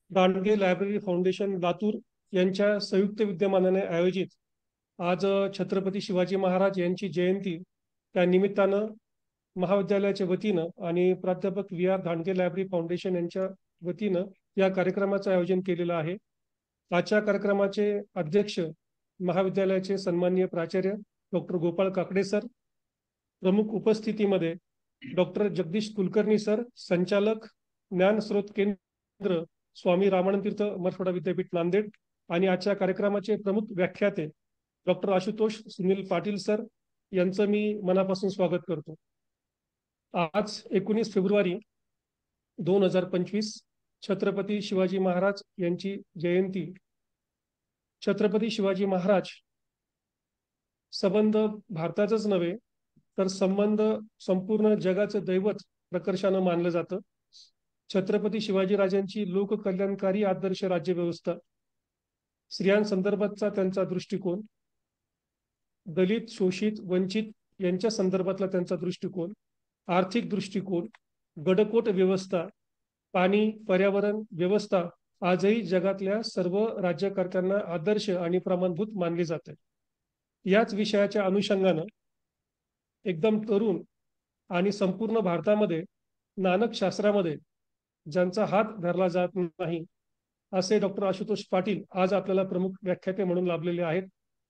Dandge library foundation Latur यांच्या संयुक्त विद्यमानाने आयोजित आज छत्रपती शिवाजी महाराज यांची जयंती त्या निमित्तानं महाविद्यालयाच्या वतीनं आणि प्राध्यापक V R Dandge library foundation यांच्या वतीनं या कार्यक्रमाचं आयोजन केलेलं आहे. आजच्या कार्यक्रमाचे अध्यक्ष महाविद्यालयाचे सन्माननीय प्राचार्य डॉक्टर गोपाळ काकडे सर, प्रमुख उपस्थितीमध्ये डॉक्टर जगदीश कुलकर्णी सर, संचालक ज्ञानस्रोत केंद्र स्वामी रामानंद तीर्थ मराठवाडा विद्यापीठ नांदेड, आणि आजच्या कार्यक्रमाचे प्रमुख व्याख्याते डॉक्टर आशुतोष सुनील पाटील सर यांचं मी मनापासून स्वागत करतो. आज 19 फेब्रुवारी 2025 छत्रपती शिवाजी महाराज यांची जयंती. छत्रपती शिवाजी महाराज संबंध भारताचंच नव्हे तर संबंध संपूर्ण जगाचं दैवत प्रकर्षानं मानलं जातं. छत्रपती शिवाजीराजांची लोककल्याणकारी आदर्श राज्यव्यवस्था, स्त्रियांसंदर्भातचा त्यांचा दृष्टिकोन, दलित शोषित वंचित यांच्या संदर्भातला त्यांचा दृष्टिकोन, आर्थिक दृष्टिकोन, गडकोट व्यवस्था, पाणी पर्यावरण व्यवस्था आजही जगातल्या सर्व राज्यकर्त्यांना आदर्श आणि प्रमाणभूत मानले जाते. याच विषयाच्या अनुषंगानं एकदम तरुण आणि संपूर्ण भारतामध्ये नानक शास्त्रामध्ये ज्यांचा हात धरला जात नाही असे डॉक्टर आशुतोष पाटील आज आपल्याला प्रमुख व्याख्याते म्हणून लाभलेले आहेत.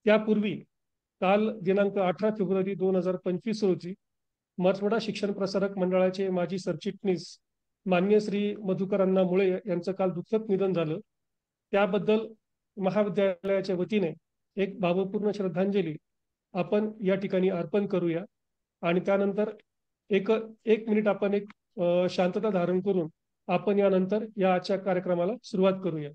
त्यापूर्वी काल दिनांक 18 फेब्रुवारी 2025 रोजी मराठवाडा शिक्षण प्रसारक मंडळाचे माजी सरचिटणीस मान्य श्री मधुकर अण्णा मुळे यांचं काल दुःखद निधन झालं. त्याबद्दल महाविद्यालयाच्या वतीने एक भावपूर्ण श्रद्धांजली आपण या ठिकाणी अर्पण करूया आणि त्यानंतर एक मिनिट आपण शांतता धारण करून आपण यानंतर या आजच्या कार्यक्रमाला सुरुवात करूया.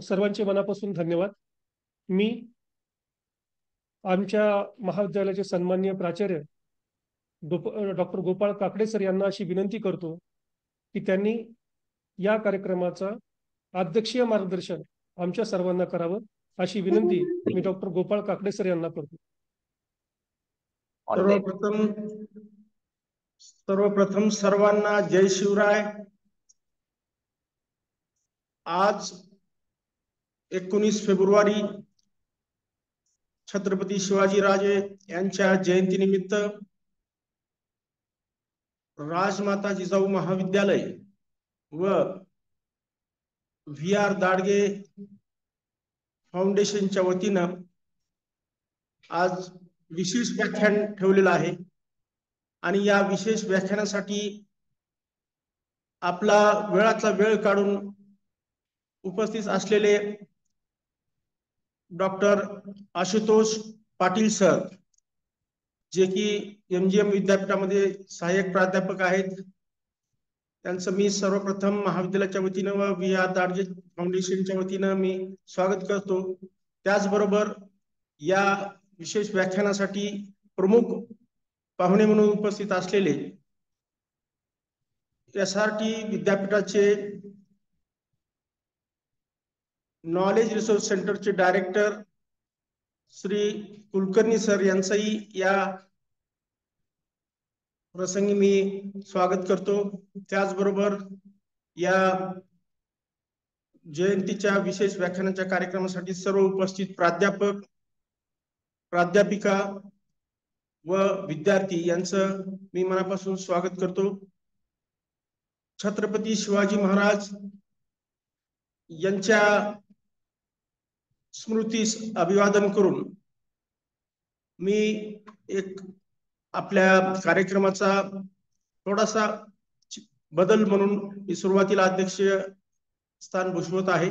सर्वांचे मनापासून धन्यवाद. मी आमच्या महाविद्यालयाचे सन्माननीय प्राचार्य डॉक्टर गोपाळ काकडे सर यांना अशी विनंती करतो की त्यांनी या कार्यक्रमाचा अध्यक्षीय मार्गदर्शन आमच्या सर्वांना करावं अशी विनंती मी डॉक्टर गोपाळ काकडे सर यांना करतो. सर्वप्रथम सर्वांना जय शिवराय. आज 19 फेब्रुवारी छत्रपती शिवाजीराजे यांच्या जयंतीनिमित्त राजमाता जिजाऊ महाविद्यालय व व्ही आर दांडगे फाउंडेशनच्या वतीनं आज विशेष व्याख्यान ठेवलेलं आहे आणि या विशेष व्याख्यानासाठी आपला वेळातला वेळ काढून उपस्थित असलेले डॉक्टर आशुतोष पाटील सर, जे की MGM विद्यापीठामध्ये सहाय्यक प्राध्यापक आहेत, त्यांचं मी सर्वप्रथम महाविद्यालयाच्या वतीनं व व्ही आर दांडगे फाउंडेशनच्या वतीनं मी स्वागत करतो. त्याचबरोबर या विशेष व्याख्यानासाठी प्रमुख पाहुणे म्हणून उपस्थित असलेले SRT विद्यापीठाचे नॉलेज रिसोर्स सेंटरचे डायरेक्टर श्री कुलकर्णी सर यांचंही या प्रसंगी मी स्वागत करतो. त्याचबरोबर या जयंतीच्या विशेष व्याख्यानाच्या कार्यक्रमासाठी सर्व उपस्थित प्राध्यापक, प्राध्यापिका व विद्यार्थी यांचं मी मनापासून स्वागत करतो. छत्रपती शिवाजी महाराज यांच्या स्मृतीस अभिवादन करून मी एक आपल्या कार्यक्रमाचा थोडासा बदल म्हणून मी सुरुवातीला अध्यक्ष स्थान भूषवत आहे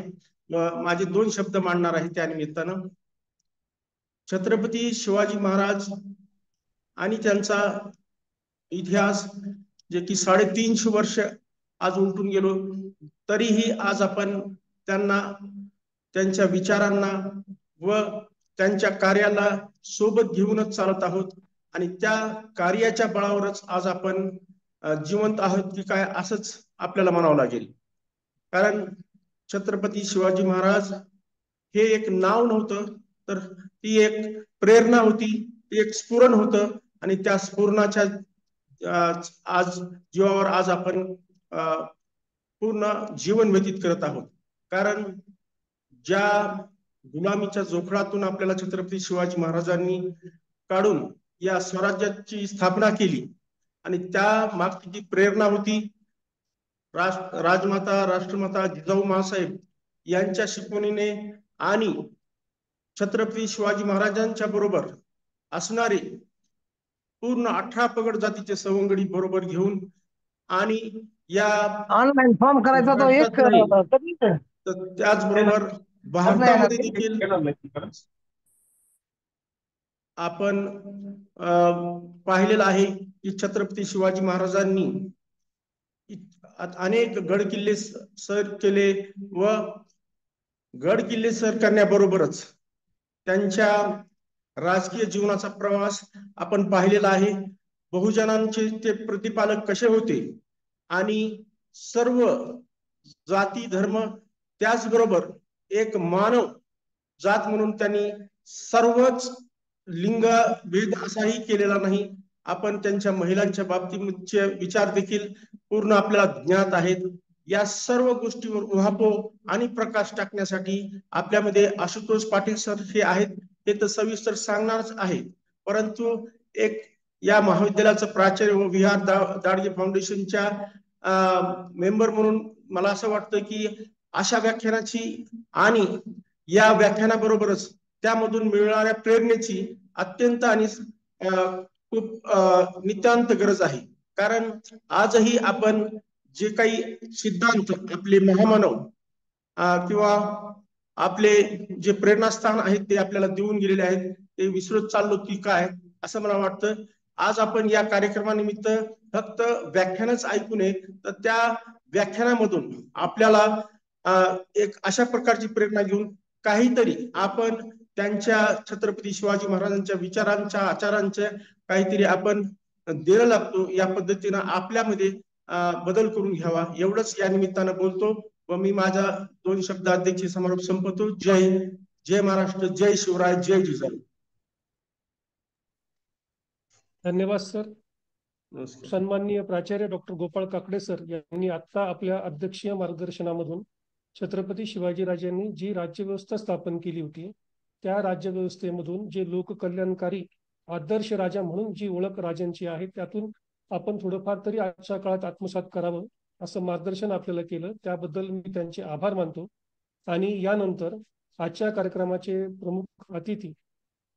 व माझे 2 शब्द मांडणार आहे. त्या निमित्तानं छत्रपती शिवाजी महाराज आणि त्यांचा इतिहास, जे की 350 वर्ष आज उलटून गेलो, तरीही आज आपण त्यांना, त्यांच्या विचारांना व त्यांच्या कार्याला सोबत घेऊनच चालत आहोत आणि त्या कार्याच्या बळावरच आज आपण जिवंत आहोत की काय असंच आपल्याला म्हणावं लागेल. कारण छत्रपती शिवाजी महाराज हे एक नाव नव्हतं, तर ती एक प्रेरणा होती, ती एक स्फुरण होतं आणि त्या स्फुरणाच्या आज जीवावर आज आपण पूर्ण जीवन व्यतीत करत आहोत. कारण ज्या गुलामीच्या जोखडातून आपल्याला छत्रपती शिवाजी महाराजांनी काढून या स्वराज्याची स्थापना केली आणि त्या मागची जी प्रेरणा होती राजमाता राष्ट्रमाता जिजाऊ मासाहेब यांच्या शिकवणीने आणि छत्रपती शिवाजी महाराजांच्या बरोबर असणारे पूर्ण 18 पगड जातीचे सवंगडी बरोबर घेऊन आणि या ऑनलाईन फॉर्म करायचा तो एक महाराष्ट्रात नाही कधी तर त्याचबरोबर भारतामध्ये देखील आपण पाहिलेलं आहे की छत्रपती शिवाजी महाराजांनी अनेक गड किल्ले सर केले व गड किल्ले सर करण्याबरोबरच त्यांच्या राजकीय जीवनाचा प्रवास आपण पाहिलेला आहे. बहुजनांचे ते प्रतिपालक कसे होते आणि सर्व जाती धर्म त्याचबरोबर एक मानव जात म्हणून त्यांनी सर्वच लिंग भेद असाही केलेला नाही. आपण त्यांच्या महिलांच्या बाबतीचे विचार देखील पूर्ण आपल्याला ज्ञात आहेत. या सर्व गोष्टीवर उहापोह आणि प्रकाश टाकण्यासाठी आपल्यामध्ये आशुतोष पाटील सर हे आहेत. हे तर सविस्तर सांगणारच आहे, परंतु एक या महाविद्यालयाचं प्राचार्य व विहार दाडगे फाउंडेशनच्या मेंबर म्हणून मला असं वाटतं की अशा व्याख्यानाची आणि या व्याख्यानाबरोबरच त्यामधून मिळणाऱ्या प्रेरणेची अत्यंत आणि खूप नितांत गरज आहे. कारण आजही आपण जे काही सिद्धांत आपले महामानव किंवा आपले जे प्रेरणास्थान आहेत ते आपल्याला देऊन गेलेले आहेत ते विसरत चाललो की काय असं मला वाटतं. आज आपण या कार्यक्रमानिमित्त फक्त व्याख्यानच ऐकू नये तर त्या व्याख्यानामधून आपल्याला एक अशा प्रकारची प्रेरणा घेऊन काहीतरी आपण त्यांच्या छत्रपती शिवाजी महाराजांच्या विचारांच्या आचारांच्या काहीतरी आपण देणं लागतो. या पद्धतीनं आपल्यामध्ये बदल करून घ्यावा एवढंच या निमित्तानं बोलतो व मी माझा 2 शब्द अध्यक्ष समारोप संपवतो. जय महाराष्ट्र, जय शिवराय, जय जिजाऊ. धन्यवाद सर. सन्माननीय प्राचार्य डॉक्टर गोपाळ काकडे सर यांनी आता आपल्या अध्यक्षीय मार्गदर्शनामधून छत्रपती शिवाजीराजांनी जी राज्यव्यवस्था स्थापन केली होती त्या राज्यव्यवस्थेमधून जे लोककल्याणकारी आदर्श राजा म्हणून जी ओळख राजांची आहे त्यातून आपण थोडंफार तरी आजच्या काळात आत्मसात करावं असं मार्गदर्शन आपल्याला केलं, त्याबद्दल मी त्यांचे आभार मानतो. आणि यानंतर आजच्या कार्यक्रमाचे प्रमुख अतिथी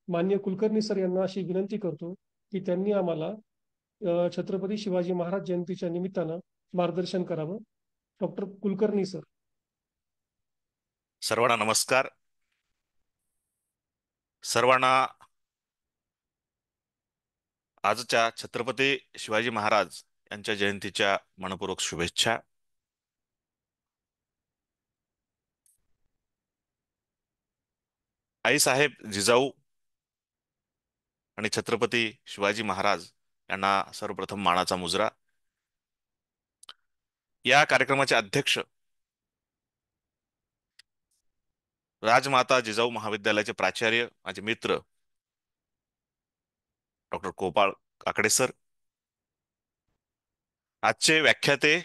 माननीय कुलकर्णी सर यांना अशी विनंती करतो की त्यांनी आम्हाला छत्रपती शिवाजी महाराज जयंतीच्या निमित्तानं मार्गदर्शन करावं. Doctor Kulkarni sir. सर्वांना नमस्कार. सर्वांना आजच्या छत्रपती शिवाजी महाराज यांच्या जयंतीच्या मनपूर्वक शुभेच्छा. आईसाहेब जिजाऊ आणि छत्रपती शिवाजी महाराज यांना सर्वप्रथम मानाचा मुजरा. या कार्यक्रमाचे अध्यक्ष राजमाता जिजाऊ महाविद्यालयाचे प्राचार्य माझे मित्र डॉक्टर गोपाळ काकडे सर. आजचे व्याख्याते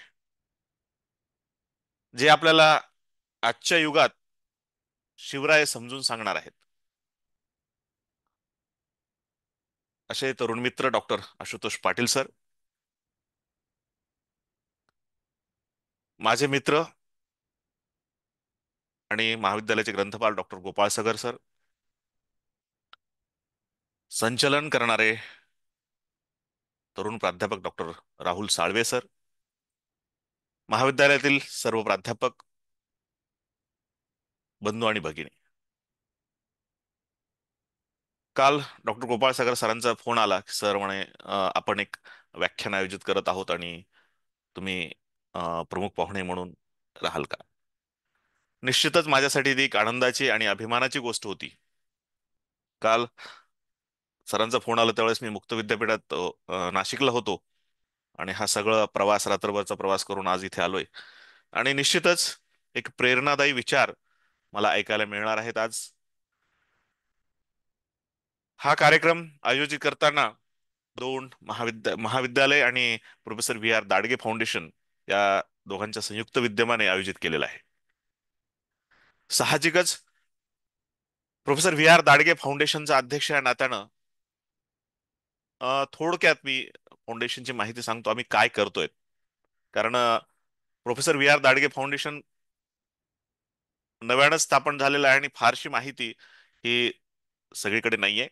जे आपल्याला आजच्या युगात शिवराय समजून सांगणार आहेत असे तरुण मित्र डॉक्टर आशुतोष पाटील सर. माझे मित्र आणि महाविद्यालयाचे ग्रंथपाल डॉक्टर गोपाळ सगर सर. संचलन करणारे तरुण प्राध्यापक डॉक्टर राहुल साळवे सर. महाविद्यालयातील सर्व प्राध्यापक बंधू आणि भगिनी. काल डॉक्टर गोपाळ सागर सरांचा फोन आला की सर म्हणे आपण एक व्याख्यान आयोजित करत आहोत आणि तुम्ही प्रमुख पाहुणे म्हणून राहाल का. निश्चितच माझ्यासाठी ती एक आनंदाची आणि अभिमानाची गोष्ट होती काल सरांचा फोन आला त्यावेळेस मी मुक्त विद्यापीठात नाशिकला होतो आणि हा सगळा प्रवास, रात्रभरचा प्रवास करून आज इथे आलोय. आणि निश्चितच एक प्रेरणादायी विचार मला ऐकायला मिळणार आहेत आज. हा कार्यक्रम आयोजित करताना दोन महाविद्यालय आणि प्रोफेसर व्ही आर दाडगे फाउंडेशन या दोघांच्या संयुक्त विद्यमाने आयोजित केलेला आहे. साहजिकच प्रोफेसर व्ही आर दाडगे फाउंडेशनचा अध्यक्ष या नात्यानं थोडक्यात मी फाउंडेशनची माहिती सांगतो, आम्ही काय करतोय. कारण प्रोफेसर व्ही आर दाडगे फाउंडेशन नव्यानं स्थापन झालेलं आहे आणि फारशी माहिती ही सगळीकडे नाहीये.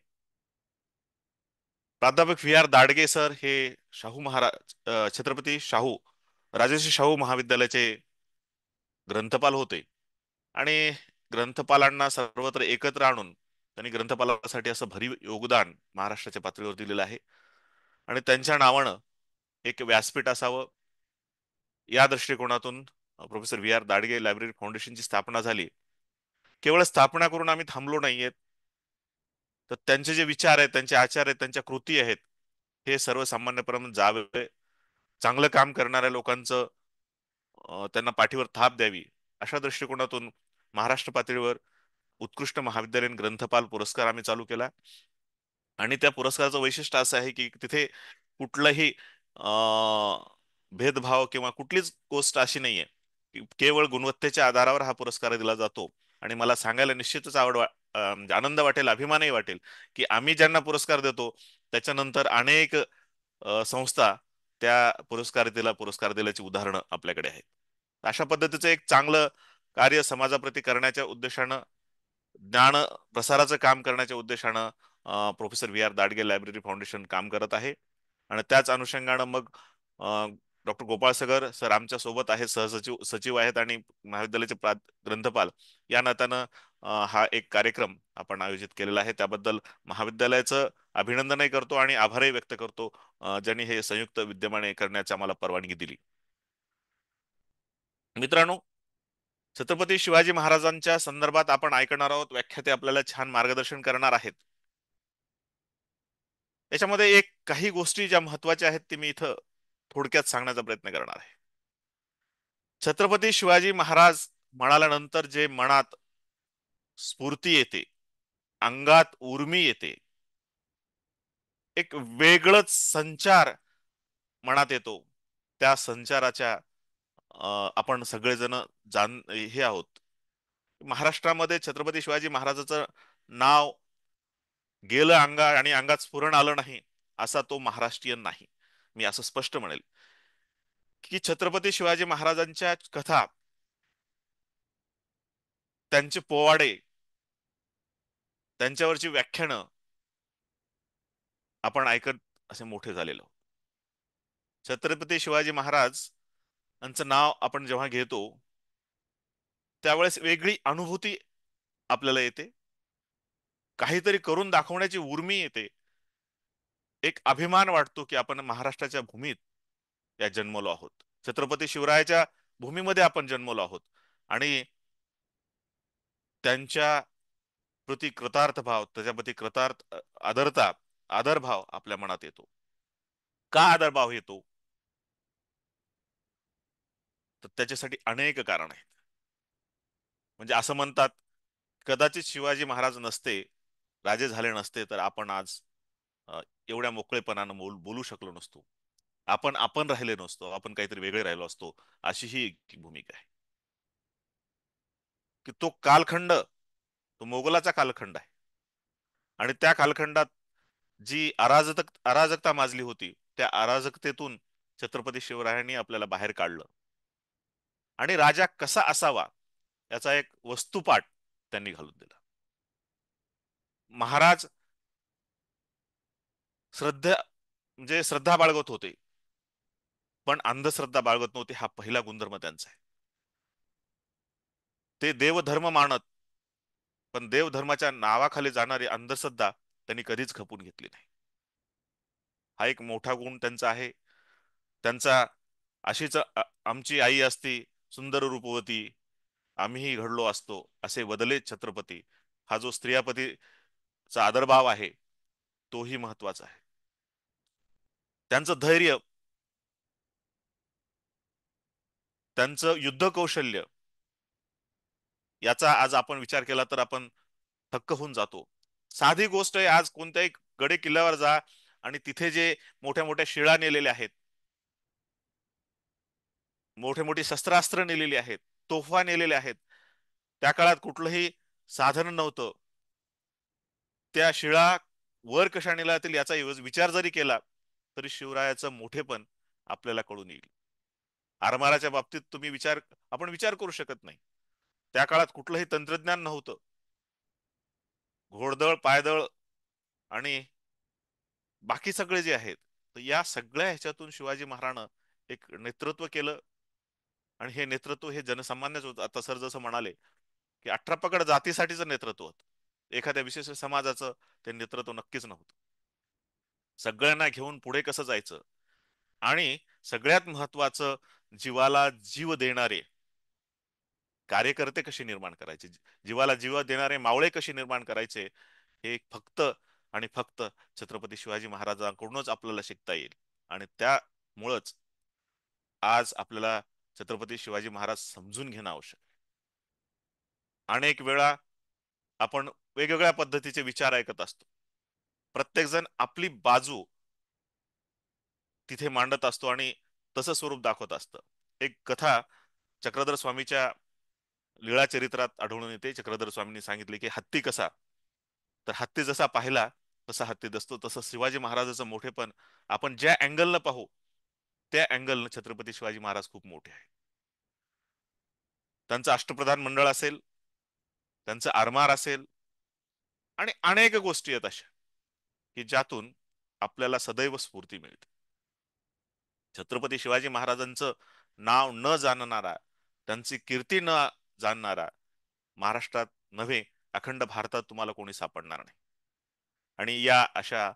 प्राध्यापक व्ही आर दाडगे सर हे शाहू महाराज छत्रपती शाहू राजर्षी शाहू महाविद्यालयाचे ग्रंथपाल होते आणि ग्रंथपालांना सर्वत्र एकत्र आणून त्यांनी ग्रंथपालासाठी असं भरीव योगदान महाराष्ट्राच्या पातळीवर दिलेलं आहे. आणि त्यांच्या नावानं एक व्यासपीठ असावं या दृष्टिकोनातून professor V R Dadge library फाउंडेशनची स्थापना झाली. केवळ स्थापना करून आम्ही थांबलो नाहीयेत, तर त्यांचे जे विचार आहेत, त्यांचे आचार आहेत, त्यांच्या कृती आहेत, हे सर्वसामान्यपर्यंत जावे, चांगलं काम करणाऱ्या लोकांचं त्यांना पाठीवर थाप द्यावी, अशा दृष्टिकोनातून महाराष्ट्र पातळीवर उत्कृष्ट महाविद्यालयीन ग्रंथपाल पुरस्कार आम्ही चालू केला. आणि त्या पुरस्काराचं वैशिष्ट्य असं आहे की तिथे कुठलंही भेदभाव किंवा कुठलीच गोष्ट अशी नाहीये की केवळ गुणवत्तेच्या आधारावर हा पुरस्कार दिला जातो. आणि मला सांगायला निश्चितच म्हणजे आनंद वाटेल, अभिमानही वाटेल की आम्ही ज्यांना पुरस्कार देतो त्याच्यानंतर अनेक संस्था त्या पुरस्कार दिल्याची उदाहरणं आपल्याकडे आहेत. अशा पद्धतीचं एक चांगलं कार्य समाजाप्रती करण्याच्या उद्देशानं, ज्ञान प्रसाराचं काम करण्याच्या उद्देशानं professor V R Dadge library foundation काम करत आहे. आणि त्याच अनुषंगानं मग डॉक्टर गोपाळ सगर सर आमच्या सोबत आहेत, सहसचिव सचिव आहेत आणि महाविद्यालयाचे ग्रंथपाल या नात्यानं हा एक कार्यक्रम आपण आयोजित केलेला आहे. त्याबद्दल महाविद्यालयाचं अभिनंदनही करतो आणि आभारही व्यक्त करतो ज्यांनी हे संयुक्त विद्यमाने करण्याची आम्हाला परवानगी दिली. मित्रांनो, छत्रपती शिवाजी महाराजांच्या संदर्भात आपण ऐकणार आहोत. व्याख्याते आपल्याला छान मार्गदर्शन करणार आहेत. याच्यामध्ये एक काही गोष्टी ज्या महत्वाच्या आहेत ते मी इथं थोडक्यात सांगण्याचा प्रयत्न करणार आहे. छत्रपती शिवाजी महाराज म्हणाल्यानंतर जे मनात स्फूर्ती येते, अंगात उर्मी येते, एक वेगळच संचार मनात येतो, त्या संचाराच्या आपण सगळेजण हे आहोत. महाराष्ट्रामध्ये छत्रपती शिवाजी महाराजाचं नाव गेलं आणि अंगात स्फुरण आलं नाही असा तो महाराष्ट्रीयन नाही. मी असं स्पष्ट म्हणेल की छत्रपती शिवाजी महाराजांच्या कथा, त्यांचे पोवाडे, त्यांच्यावरची व्याख्यानं आपण ऐकत असे मोठे झालेलो. छत्रपती शिवाजी महाराज यांचं नाव आपण जेव्हा घेतो त्यावेळेस वेगळी अनुभूती आपल्याला येते, काहीतरी करून दाखवण्याची उर्मी येते, एक अभिमान वाटतो की आपण महाराष्ट्राच्या भूमीत या जन्मलो आहोत, छत्रपती शिवरायाच्या भूमीमध्ये आपण जन्मलो आहोत. आणि त्यांच्या प्रति कृतार्थ भाव, त्याच्याप्रती आदरभाव आपल्या मनात येतो. का आदरभाव येतो? तर त्याच्यासाठी अनेक कारण आहेत. म्हणजे असं म्हणतात, कदाचित शिवाजी महाराज नसते, राजे झाले नसते, तर आपण आज एवढ्या मोकळेपणानं बोलू शकलो नसतो, आपण आपण राहिले नसतो, आपण काहीतरी वेगळे राहिलो असतो. अशी ही एक भूमिका आहे की तो कालखंड, तो मोगलाचा कालखंड आहे. आणि त्या कालखंडात जी अराजकता माजली होती, त्या अराजकतेतून छत्रपती शिवरायांनी आपल्याला बाहेर काढलं आणि राजा कसा असावा याचा एक वस्तुपाठ त्यांनी घालून दिला. महाराज श्रद्धा बाळगत होते, पण अंधश्रद्धा बाळगत नव्हते. हा पहिला गुणधर्म त्यांचा आहे. ते देवधर्म मानत, पण देवधर्माच्या नावाखाली जाणारी अंधश्रद्धा त्यांनी कधीच खपून घेतली नाही. हा एक मोठा गुण त्यांचा आहे. त्यांचा अशीच आमची आई असती सुंदर रूपवती, आम्हीही घडलो असतो, असे वदले छत्रपती, हा जो स्त्रियापती आदरभाव आहे तोही महत्वाचा आहे. त्यांचं धैर्य, त्यांचं युद्ध कौशल्य याचा आज आपण विचार केला तर आपण थक्क होऊन जातो. साधी गोष्ट आहे, आज कोणत्याही गडे किल्ल्यावर जा आणि तिथे जे मोठ्या मोठ्या शिळा नेलेल्या आहेत, मोठे मोठी शस्त्रास्त्र नेलेली आहेत, तोफा नेलेल्या आहेत. त्या काळात कुठलंही साधन नव्हतं. त्या शिळा वर कशा नेल्या जातील याचा विचार जरी केला तरी शिवरायाचं मोठेपण आपल्याला कळून येईल. आरमाराच्या बाबतीत आपण विचार करू शकत नाही. त्या काळात कुठलंही तंत्रज्ञान नव्हतं. घोडदळ, पायदळ आणि बाकी सगळे जे आहेत, तर या सगळ्या ह्याच्यातून शिवाजी महाराजांनी एक नेतृत्व केलं. आणि हे नेतृत्व हे जनसामान्यच होतं. आता सर जसं म्हणाले की 18 पगड जातीसाठीचं नेतृत्व होतं, एखाद्या विशेष समाजाचं ते नेतृत्व नक्कीच नव्हतं. सगळ्यांना घेऊन पुढे कसं जायचं आणि सगळ्यात महत्वाचं जीवाला जीव देणारे कार्यकर्ते कसे निर्माण करायचे, जीवाला जीव देणारे मावळे कसे निर्माण करायचे, हे फक्त आणि फक्त छत्रपती शिवाजी महाराजांकडूनच आपल्याला शिकता येईल. आणि त्यामुळंच आज आपल्याला छत्रपती शिवाजी महाराज समजून घेणं आवश्यक आहे. अनेक वेळा आपण वेगवेगळ्या पद्धतीचे विचार ऐकत असतो. प्रत्येक जण आपली बाजू तिथे मांडत असतो आणि तसं स्वरूप दाखवत असतं. एक कथा चक्रधर स्वामीच्या लीळा चरित्रात आढळून येते. चक्रधर स्वामींनी सांगितले की हत्ती कसा, तर हत्ती जसा पाहिला तसा हत्ती दिसतो. तसं शिवाजी महाराजाचं मोठेपण आपण ज्या अँगलनं पाहू त्या अँगलनं छत्रपती शिवाजी महाराज खूप मोठे आहे. त्यांचं अष्टप्रधान मंडळ असेल, त्यांचं आरमार असेल आणि अनेक गोष्टी आहेत अशा की ज्यातून आपल्याला सदैव स्फूर्ती मिळते. छत्रपती शिवाजी महाराजांचं नाव न जाणणारा, त्यांची कीर्ती न जाणणारा महाराष्ट्रात नव्हे अखंड भारतात तुम्हाला कोणी सापडणार नाही. आणि या अशा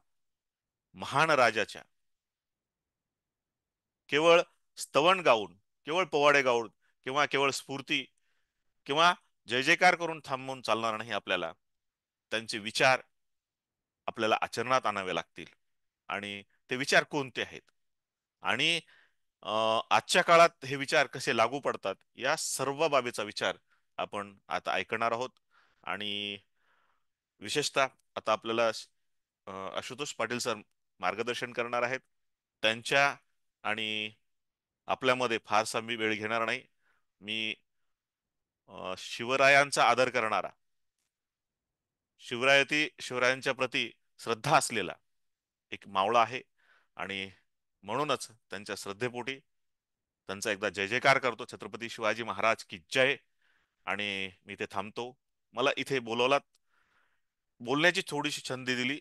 महान राजाच्या केवळ स्तवन गाऊन, केवळ पोवाडे गाऊन किंवा केवळ स्फूर्ती किंवा जय जयकार करून थांबून चालणार नाही. आपल्याला त्यांचे विचार आपल्याला आचरणात आणावे लागतील. आणि ते विचार कोणते आहेत आणि आजच्या काळात हे विचार कसे लागू पडतात या सर्व बाबीचा विचार आपण आता ऐकणार आहोत. आणि विशेषतः आता आपल्याला आशुतोष पाटील सर मार्गदर्शन करणार आहेत. त्यांच्या आणि आपल्यामध्ये फारसा मी वेळ घेणार नाही. मी शिवरायांचा आदर करणारा, शिवरायांच्या प्रती श्रद्धा असलेला एक मावळा आहे आणि म्हणूनच त्यांच्या श्रद्धेपोटी त्यांचा एकदा जय जयकार करतो. छत्रपती शिवाजी महाराज की जय. आणि मी इथे थांबतो. मला इथे बोलवलात, बोलण्याची थोडीशी संधी दिली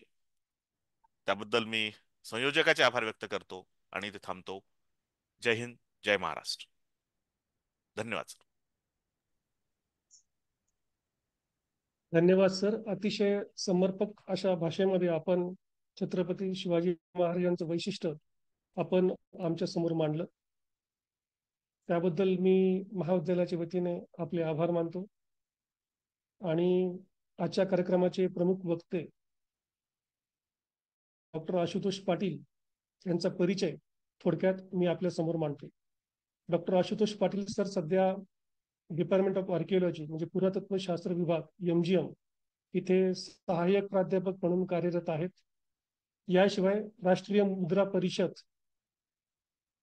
त्याबद्दल मी संयोजकाचे आभार व्यक्त करतो आणि इथे थांबतो. जय हिंद, जय महाराष्ट्र. धन्यवाद सर. धन्यवाद सर. अतिशय समर्पक अशा भाषेमध्ये आपण छत्रपती शिवाजी महाराजांचं वैशिष्ट्य आपण आमच्या समोर मांडलं. त्याबद्दल मी महाविद्यालयाच्या वतीने आपले आभार मानतो. आणि आजच्या कार्यक्रमाचे प्रमुख वक्ते डॉक्टर आशुतोष पाटील यांचा परिचय थोडक्यात मी आपल्या समोर मांडतो. डॉक्टर आशुतोष पाटील सर सध्या डिपार्टमेंट ऑफ आर्किओलॉजी म्हणजे पुरातत्वशास्त्र विभाग MGM इथे सहाय्यक प्राध्यापक म्हणून कार्यरत आहेत. याशिवाय राष्ट्रीय मुद्रा परिषद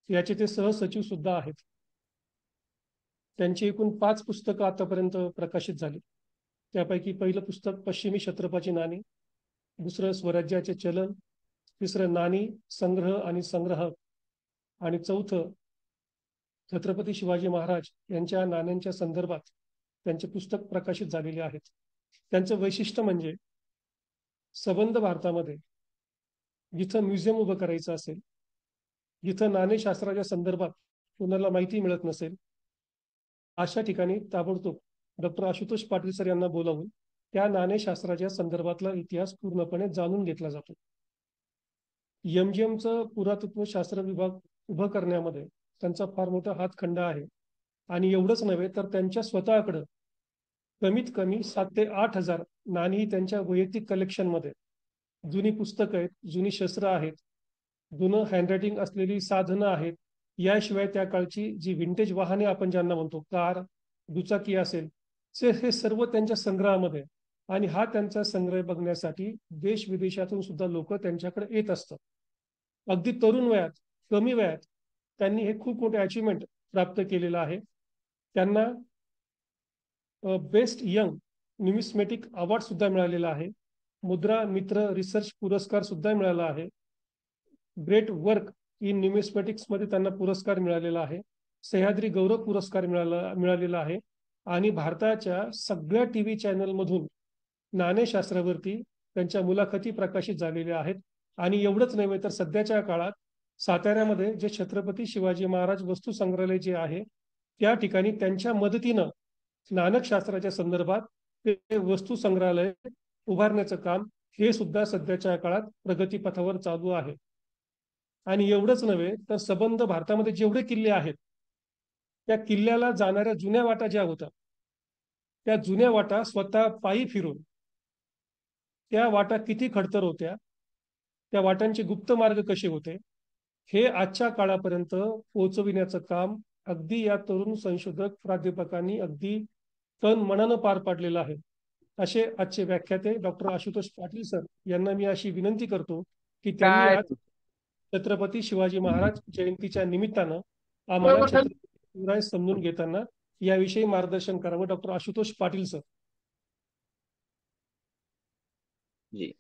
याचे ते सहसचिव सुद्धा आहेत. त्यांची एकूण 5 पुस्तकं आतापर्यंत प्रकाशित झाली. त्यापैकी पहिलं पुस्तक पश्चिमी क्षत्रपाची नाणी, दुसरं स्वराज्याचे चलन, तिसरं नाणी संग्रह आणि संग्राहक, आणि चौथं छत्रपती शिवाजी महाराज यांच्या नाण्यांच्या संदर्भात त्यांचे पुस्तक प्रकाशित झालेले आहेत. त्यांचं वैशिष्ट्य म्हणजे संबंध भारतामध्ये जिथं म्युझियम उभं करायचं असेल, जिथं नाणेशास्त्राच्या संदर्भात कोणाला माहिती मिळत नसेल, अशा ठिकाणी ताबडतोब डॉक्टर आशुतोष पाटील सर यांना बोलावून त्या नाणेशास्त्राच्या संदर्भातला इतिहास पूर्णपणे जाणून घेतला जातो. MGMचं पुरातत्वशास्त्र विभाग उभं करण्यामध्ये त्यांचा फार मोठा हातखंडा आहे. आणि एवढंच नव्हे तर त्यांच्या स्वतःकडं कमीत कमी 7 ते 8,000 नाणी त्यांच्या वैयक्तिक कलेक्शनमध्ये. जुनी पुस्तकं आहेत, जुनी शस्त्र आहेत, जुनं हँडरायटिंग असलेली साधनं आहेत. याशिवाय त्या काळची जी विंटेज वाहने आपण ज्यांना म्हणतो, कार, दुचाकी असेल, हे सर्व त्यांच्या संग्रहामध्ये आहे. आणि हा त्यांचा संग्रह बघण्यासाठी देश विदेशातून सुद्धा लोक त्यांच्याकडे येत असतात. अगदी तरुण वयात, कमी वयात त्यांनी हे खूप मोठे अचिव्हमेंट प्राप्त केलेलं आहे. त्यांना बेस्ट यंग न्यूमिस्मेटिक अवॉर्ड सुद्धा मिळालेला आहे. मुद्रा मित्र रिसर्च पुरस्कार सुद्धा मिळाला आहे. ग्रेट वर्क इन न्यूमिस्मेटिक्स मध्ये त्यांना पुरस्कार मिळालेला आहे. सह्याद्री गौरव पुरस्कार मिळालेला आहे. आणि भारताच्या सगळ्या टीव्ही चॅनलमधून नाणेशास्त्रावरती त्यांच्या मुलाखती प्रकाशित झालेल्या आहेत. आणि एवढंच नव्हे तर सध्याच्या काळात साताऱ्यामध्ये जे छत्रपती शिवाजी महाराज वस्तू संग्रहालय जे आहे, त्या ठिकाणी त्यांच्या मदतीनं नाणकशास्त्राच्या संदर्भात ते वस्तू संग्रहालय उभारण्याचं काम हे सुद्धा सध्याच्या काळात प्रगतीपथावर चालू आहे. आणि एवढंच नव्हे तर सबंध भारतामध्ये जेवढे किल्ले आहेत, त्या किल्ल्याला जाणाऱ्या जुन्या वाटा ज्या होत्या, त्या जुन्या वाटा स्वतः पायी फिरून त्या वाटा किती खडतर होत्या, त्या वाटांचे गुप्त मार्ग कसे होते, हे आजच्या काळापर्यंत पोहोचविण्याचं काम अगदी या तरुण संशोधक प्राध्यापकांनी अगदी तन मनानं पार पाडलेलं आहे. असे आजचे व्याख्याते डॉक्टर आशुतोष पाटील सर यांना मी अशी विनंती करतो की त्यांनी काय आज छत्रपती शिवाजी महाराज जयंतीच्या निमित्तानं आम्हाला छत्रपती शिवराय समजून घेताना याविषयी मार्गदर्शन करावं. Doctor Ashutosh Patil sir. जी.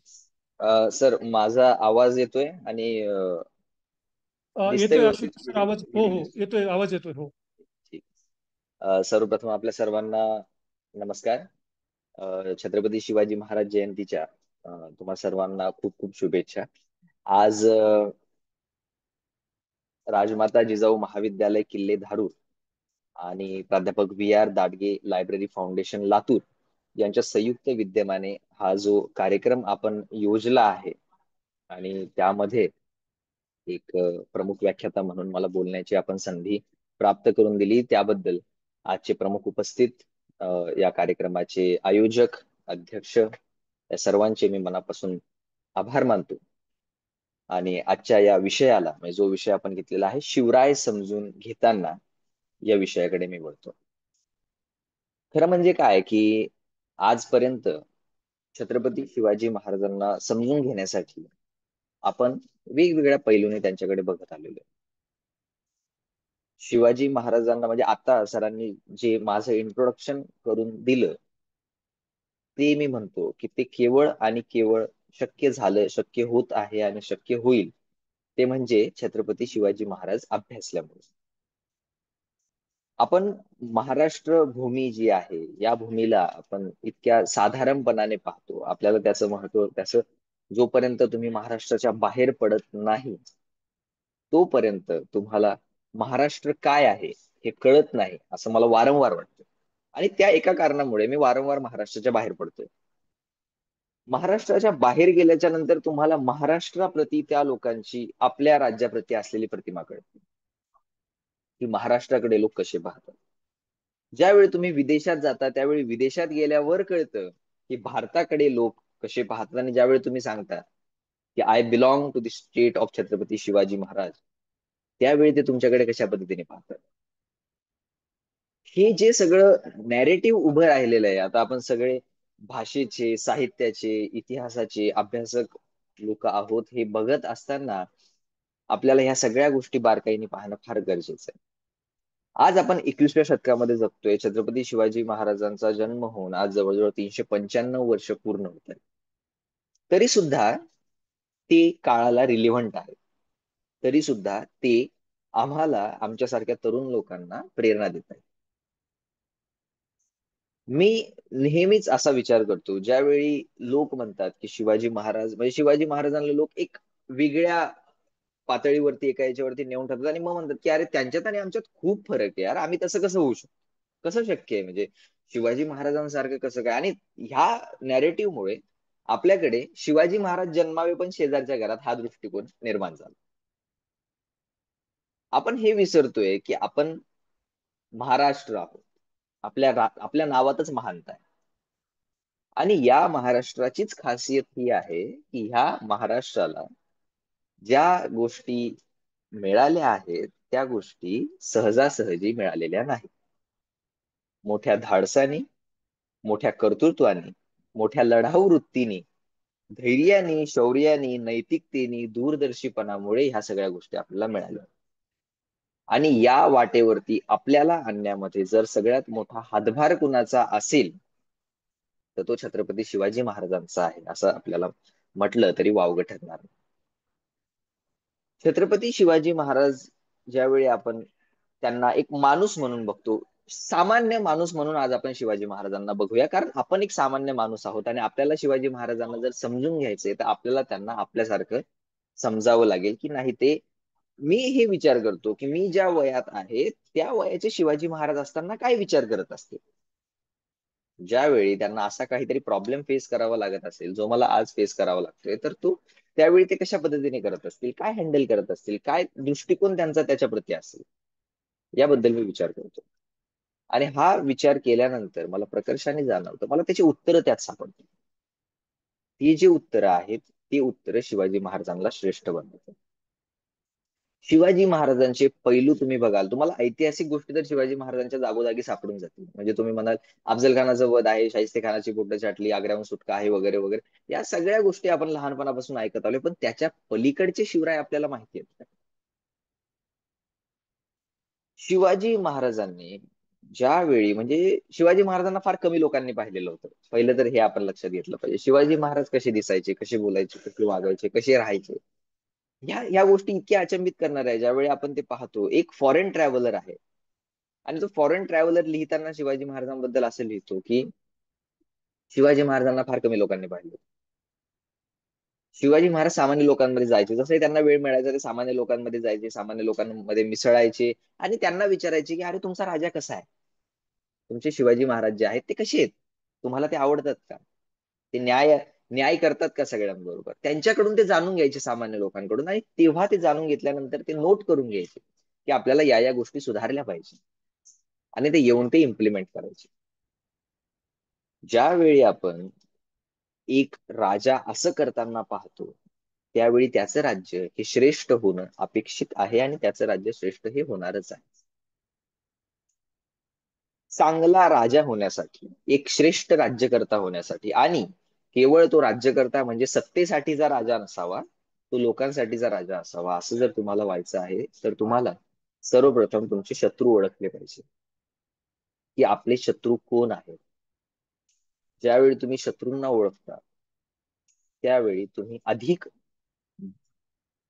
सर, माझा आवाज येतोय आणि दिसतंय येतोय व्यवस्थित आशुतोष सर आवाज? हो व्हिडिओ? हो येतोय, आवाज येतोय. हो ठीक. सर्वप्रथम आपल्या सर्वांना नमस्कार. छत्रपती शिवाजी महाराज जयंतीच्या तुम्हा सर्वांना खूप खूप शुभेच्छा. आज राजमाता जिजाऊ महाविद्यालय किल्ले धारूर आणि प्राध्यापक VR दाडगे लायब्ररी फाउंडेशन लातूर यांच्या संयुक्त विद्यमाने हा जो कार्यक्रम आपण योजला आहे आणि त्यामध्ये एक प्रमुख व्याख्याता म्हणून मला बोलण्याची आपण संधी प्राप्त करून दिली, त्याबद्दल आजचे प्रमुख उपस्थित, या कार्यक्रमाचे आयोजक, अध्यक्ष, या सर्वांचे मी मनापासून आभार मानतो. आणि आजच्या या विषयाला, म्हणजे जो विषय आपण घेतलेला आहे शिवराय समजून घेताना, या विषयाकडे मी वळतो. खरं म्हणजे काय की आजपर्यंत छत्रपती शिवाजी महाराजांना समजून घेण्यासाठी आपण वेगवेगळ्या पैलूने त्यांच्याकडे बघत आलेलो आहे. शिवाजी महाराजांना म्हणजे आता सरांनी जे माझं इंट्रोडक्शन करून दिलं, ते मी म्हणतो की ते केवळ आणि केवळ शक्य झालं, शक्य होत आहे आणि शक्य होईल ते म्हणजे छत्रपती शिवाजी महाराज अभ्यासल्यामुळे. आपण महाराष्ट्र भूमी जी आहे, या भूमीला आपण इतक्या साधारणपणाने पाहतो. आपल्याला त्याचं महत्व, त्याचं जोपर्यंत तुम्ही महाराष्ट्राच्या बाहेर पडत नाही तोपर्यंत तुम्हाला महाराष्ट्र काय आहे हे कळत नाही, असं मला वारंवार वाटतं. आणि त्या एका कारणामुळे मी वारंवार महाराष्ट्राच्या बाहेर पडतोय. महाराष्ट्राच्या बाहेर गेल्याच्या नंतर तुम्हाला महाराष्ट्राप्रती त्या लोकांची आपल्या राज्याप्रती असलेली प्रतिमा कळते की महाराष्ट्राकडे लोक कसे पाहतात. ज्यावेळी तुम्ही विदेशात जाता त्यावेळी विदेशात गेल्यावर कळतं की भारताकडे लोक कसे पाहतात. आणि ज्यावेळी तुम्ही सांगता की I belong to the state of Chhatrapati Shivaji Maharaj, त्यावेळी ते तुमच्याकडे कशा पद्धतीने पाहतात. हे जे सगळं नॅरेटिव्ह उभं राहिलेलं आहे, आता आपण सगळे भाषेचे, साहित्याचे, इतिहासाचे अभ्यासक लोक आहोत, हे बघत असताना आपल्याला ह्या सगळ्या गोष्टी बारकाईने पाहणं फार गरजेचं आहे. आज आपण 21व्या शतकामध्ये जगतोय. छत्रपती शिवाजी महाराजांचा जन्म होऊन आज जवळजवळ 395 वर्ष पूर्ण होत आहे. तरी सुद्धा ते काळाला रिलेव्हंट आहे. तरी सुद्धा ते आम्हाला, आमच्यासारख्या तरुण लोकांना प्रेरणा देत आहे. मी नेहमीच असा विचार करतो, ज्यावेळी लोक म्हणतात की शिवाजी महाराज, म्हणजे शिवाजी महाराजांना लोक एक वेगळ्या पातळीवरती, एका याच्यावरती नेऊन ठेवतात आणि मग म्हणतात की अरे त्यांच्यात आणि आमच्यात खूप फरक आहे यार, आम्ही तसं कसं होऊ शकतो, कसं शक्य आहे, म्हणजे शिवाजी महाराजांसारखं कसं काय. आणि ह्या नॅरेटिव्ह मुळे आपल्याकडे शिवाजी महाराज जन्मावे पण शेजारच्या घरात हा दृष्टिकोन निर्माण झाला. आपण हे विसरतोय की आपण महाराष्ट्र आहोत. आपल्या नावातच महानता आहे. आणि या महाराष्ट्राचीच खासियत ही आहे की ह्या महाराष्ट्राला ज्या गोष्टी मिळाल्या आहेत त्या गोष्टी सहजासहजी मिळालेल्या नाहीत. मोठ्या धाडसाने, मोठ्या कर्तृत्वाने, मोठ्या लढाऊ वृत्तीने, धैर्याने, शौर्याने, नैतिकतेने, दूरदर्शीपणामुळे ह्या सगळ्या गोष्टी आपल्याला मिळाल्या. आणि या वाटेवरती आपल्याला आणण्यामध्ये जर सगळ्यात मोठा हातभार कुणाचा असेल तर तो छत्रपती शिवाजी महाराजांचा आहे, असं आपल्याला म्हटलं तरी वावगं ठरणार नाही. छत्रपती शिवाजी महाराज ज्यावेळी आपण त्यांना एक माणूस म्हणून बघतो, सामान्य माणूस म्हणून आज आपण शिवाजी महाराजांना बघूया, कारण आपण एक सामान्य माणूस आहोत आणि आपल्याला शिवाजी महाराजांना जर समजून घ्यायचंय तर आपल्याला त्यांना आपल्यासारखं समजावं लागेल की नाही. ते मी हे विचार करतो की मी ज्या वयात आहे त्या वयाचे शिवाजी महाराज असताना काय विचार करत असते, ज्यावेळी त्यांना असा काहीतरी प्रॉब्लेम फेस करावा लागत असेल जो मला आज फेस करावा लागतोय, तर तो त्यावेळी ते कशा पद्धतीने करत असतील, काय हँडल करत असतील, काय दृष्टिकोन त्यांचा त्याच्या प्रती असेल, याबद्दल मी विचार करतो. आणि हा विचार केल्यानंतर मला प्रकर्षाने जाणवतं, मला त्याची उत्तरं त्यात सापडतात. ती जी उत्तरं आहेत ती उत्तरं शिवाजी महाराजांना श्रेष्ठ बनवतात. शिवाजी महाराजांचे पैलू तुम्ही बघाल, तुम्हाला ऐतिहासिक गोष्टी तर शिवाजी महाराजांच्या जागोजागी सापडून जातील. म्हणजे तुम्ही म्हणाल अफजल खानाचं वध आहे, शाहिस्ते खानाची बोटं छाटली, आग्र्याहून सुटका आहे, वगैरे वगैरे, या सगळ्या गोष्टी आपण लहानपणापासून ऐकत आलोय, पण त्याच्या पलीकडचे शिवराय आपल्याला माहिती आहेत. शिवाजी महाराजांनी ज्यावेळी, म्हणजे शिवाजी महाराजांना फार कमी लोकांनी पाहिलेलं होतं. पहिलं तर हे आपण लक्षात घेतलं पाहिजे. शिवाजी महाराज कसे दिसायचे, कसे बोलायचे, कसे वागायचे, कसे राहायचे, ह्या गोष्टी इतक्या अचंबित करणार आहे. ज्यावेळी आपण ते पाहतो, एक फॉरेन ट्रॅव्हलर आहे आणि तो फॉरेन ट्रॅव्हलर लिहिताना शिवाजी महाराजांबद्दल असं लिहितो की शिवाजी महाराजांना फार कमी लोकांनी पाहिलं. शिवाजी महाराज सामान्य लोकांमध्ये जायचे, जसंही त्यांना वेळ मिळायचा ते सामान्य लोकांमध्ये जायचे, सामान्य लोकांमध्ये मिसळायचे आणि त्यांना विचारायचे की अरे तुमचा राजा कसा आहे, तुमचे शिवाजी महाराज जे आहेत ते कसे आहेत, तुम्हाला ते आवडतात का, ते न्याय न्याय करतात का सगळ्यांबरोबर, त्यांच्याकडून ते जाणून घ्यायचे सामान्य लोकांकडून. आणि तेव्हा ते जाणून घेतल्यानंतर ते नोट करून घ्यायचे की आपल्याला या गोष्टी सुधारल्या पाहिजे आणि ते येऊन ते इम्प्लिमेंट करायचे. ज्यावेळी आपण एक राजा असं करताना पाहतो त्यावेळी त्याचं राज्य हे श्रेष्ठ होणं अपेक्षित आहे आणि त्याचं राज्य श्रेष्ठ हे होणारच आहे. चांगला राजा होण्यासाठी, एक श्रेष्ठ राज्यकर्ता होण्यासाठी, आणि केवळ तो राज्यकर्ता म्हणजे सत्तेसाठीचा राजा नसावा, तो लोकांसाठीचा राजा असावा, असं जर तुम्हाला व्हायचं आहे तर तुम्हाला सर्वप्रथम तुमचे शत्रू ओळखले पाहिजे की आपले शत्रू कोण आहेत. ज्यावेळी तुम्ही शत्रूंना ओळखता त्यावेळी तुम्ही अधिक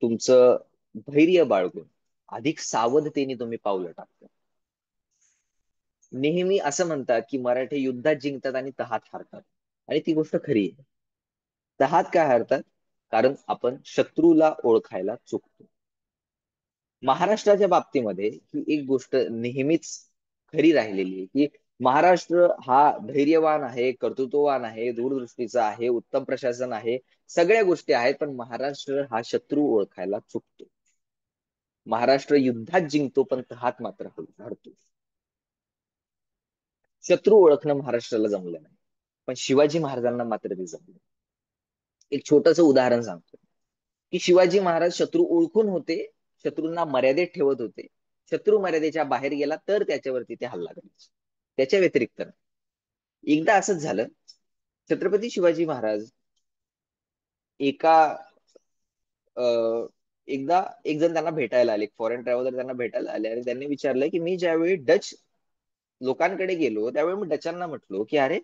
तुमचं धैर्य बाळगून अधिक सावधतेने तुम्ही पावलं टाकता. नेहमी असं म्हणतात की मराठे युद्धात जिंकतात आणि तहात हारतात, आणि ती गोष्ट खरी आहे. तहात काय हारतात, कारण आपण शत्रूला ओळखायला चुकतो. महाराष्ट्राच्या बाबतीमध्ये ही एक गोष्ट नेहमीच खरी राहिलेली आहे की महाराष्ट्र हा धैर्यवान आहे, कर्तृत्ववान आहे, दूरदृष्टीचा आहे, उत्तम प्रशासन आहे, सगळ्या गोष्टी आहेत, पण महाराष्ट्र हा शत्रू ओळखायला चुकतो. महाराष्ट्र युद्धात जिंकतो पण तहात मात्र हरतो. शत्रू ओळखणं महाराष्ट्राला जमलं नाही, पण शिवाजी महाराजांना मात्र ते जमलं. एक छोटस उदाहरण सांगतो की शिवाजी महाराज शत्रू ओळखून होते, शत्रूंना मर्यादेत ठेवत होते. शत्रू मर्यादेच्या बाहेर गेला तर त्याच्यावरती ते हल्ला करायचे, त्याच्या व्यतिरिक्त नाही. एकदा असंच झालं, छत्रपती शिवाजी महाराज एका एकदा एक जण त्यांना भेटायला आले, फॉरेन ट्रॅव्हलर त्यांना भेटायला आले आणि त्यांनी विचारलं की मी ज्यावेळी डच लोकांकडे गेलो त्यावेळी मी डचांना म्हटलो की अरे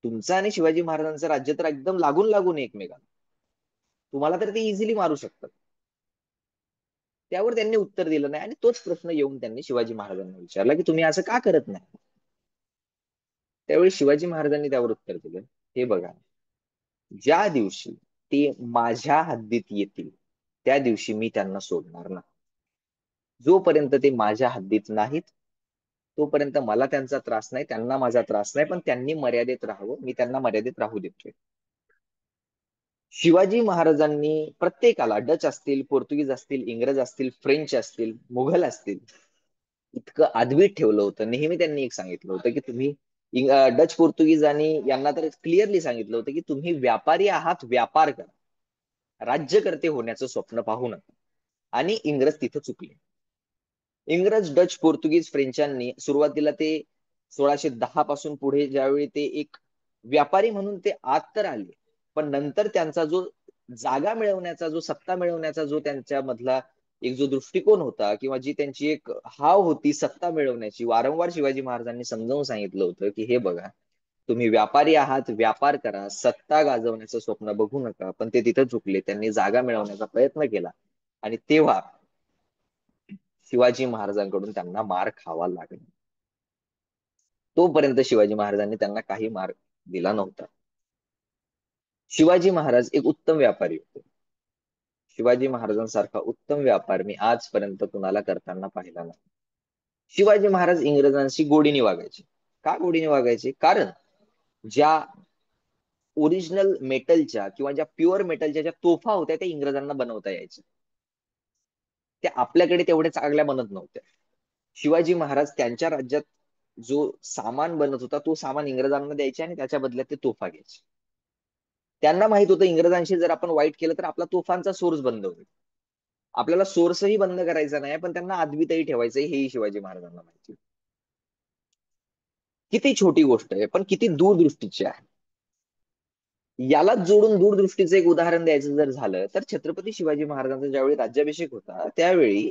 तुमचं आणि शिवाजी महाराजांचं राज्य तर एकदम लागून लागून एकमेकांना, तुम्हाला तर ते इझिली मारू शकतात. त्यावर त्यांनी उत्तर दिलं नाही आणि तोच प्रश्न येऊन त्यांनी शिवाजी महाराजांना विचारला की तुम्ही असं का करत नाही. त्यावेळी शिवाजी महाराजांनी त्यावर उत्तर दिलं, हे बघा, ज्या दिवशी ते माझ्या हद्दीत येतील त्या दिवशी मी त्यांना सोडणार नाही. जोपर्यंत ते माझ्या हद्दीत नाहीत तोपर्यंत मला त्यांचा त्रास नाही, त्यांना माझा त्रास नाही, पण त्यांनी मर्यादेत राहावं, मी त्यांना मर्यादेत राहू देतोय. शिवाजी महाराजांनी प्रत्येकाला, डच असतील, पोर्तुगीज असतील, इंग्रज असतील, फ्रेंच असतील, मुघल असतील, इतकं आदवीत ठेवलं होतं. नेहमी त्यांनी एक सांगितलं होतं की तुम्ही डच पोर्तुगीजांनी यांना तर क्लिअरली सांगितलं होतं की तुम्ही व्यापारी आहात, व्यापार करा, राज्यकर्ते होण्याचं स्वप्न पाहू नका. आणि इंग्रज तिथं चुकले. इंग्रज, डच, पोर्तुगीज, फ्रेंचांनी सुरुवातीला ते 1610 पासून पुढे ज्यावेळी ते एक व्यापारी म्हणून ते आत तर आले, पण नंतर त्यांचा जो जागा मिळवण्याचा, जो सत्ता मिळवण्याचा जो त्यांच्या मधला एक जो दृष्टिकोन होता किंवा जी त्यांची एक हाव होती सत्ता मिळवण्याची, वारंवार शिवाजी महाराजांनी समजावून सांगितलं होतं की हे बघा, तुम्ही व्यापारी आहात, व्यापार करा, सत्ता गाजवण्याचं स्वप्न बघू नका. पण ते तिथं चुकले. त्यांनी जागा मिळवण्याचा प्रयत्न केला आणि तेव्हा शिवाजी महाराजांकडून त्यांना मार खावा लागला. तोपर्यंत शिवाजी महाराजांनी त्यांना काही मार दिला नव्हता. शिवाजी महाराज एक उत्तम व्यापारी होते. शिवाजी महाराजांसारखा उत्तम व्यापार मी आजपर्यंत कुणाला करताना पाहिला नाही. शिवाजी महाराज इंग्रजांशी गोडीने वागायचे. का गोडीने वागायचे? कारण ज्या ओरिजिनल मेटलच्या किंवा ज्या प्युअर मेटलच्या ज्या तोफा होत्या त्या इंग्रजांना बनवता यायच्या. त्या आपल्याकडे तेवढ्या चांगल्या बनत नव्हत्या. शिवाजी महाराज त्यांच्या राज्यात जो सामान बनत होता तो सामान इंग्रजांना द्यायचे आणि त्याच्या बदल्यात ते तोफा घ्यायचे. त्यांना माहित होतं इंग्रजांशी जर आपण वाईट केलं तर आपला तोफांचा सोर्स बंद होईल. आपल्याला सोर्सही बंद करायचा नाही, पण त्यांना आदवीतही ठेवायचंय हेही शिवाजी महाराजांना माहिती. किती छोटी गोष्ट आहे पण किती दूरदृष्टीची आहे. यालाच जोडून दूरदृष्टीचं एक उदाहरण द्यायचं जर झालं तर छत्रपती शिवाजी महाराजांचा ज्यावेळी राज्याभिषेक होता त्यावेळी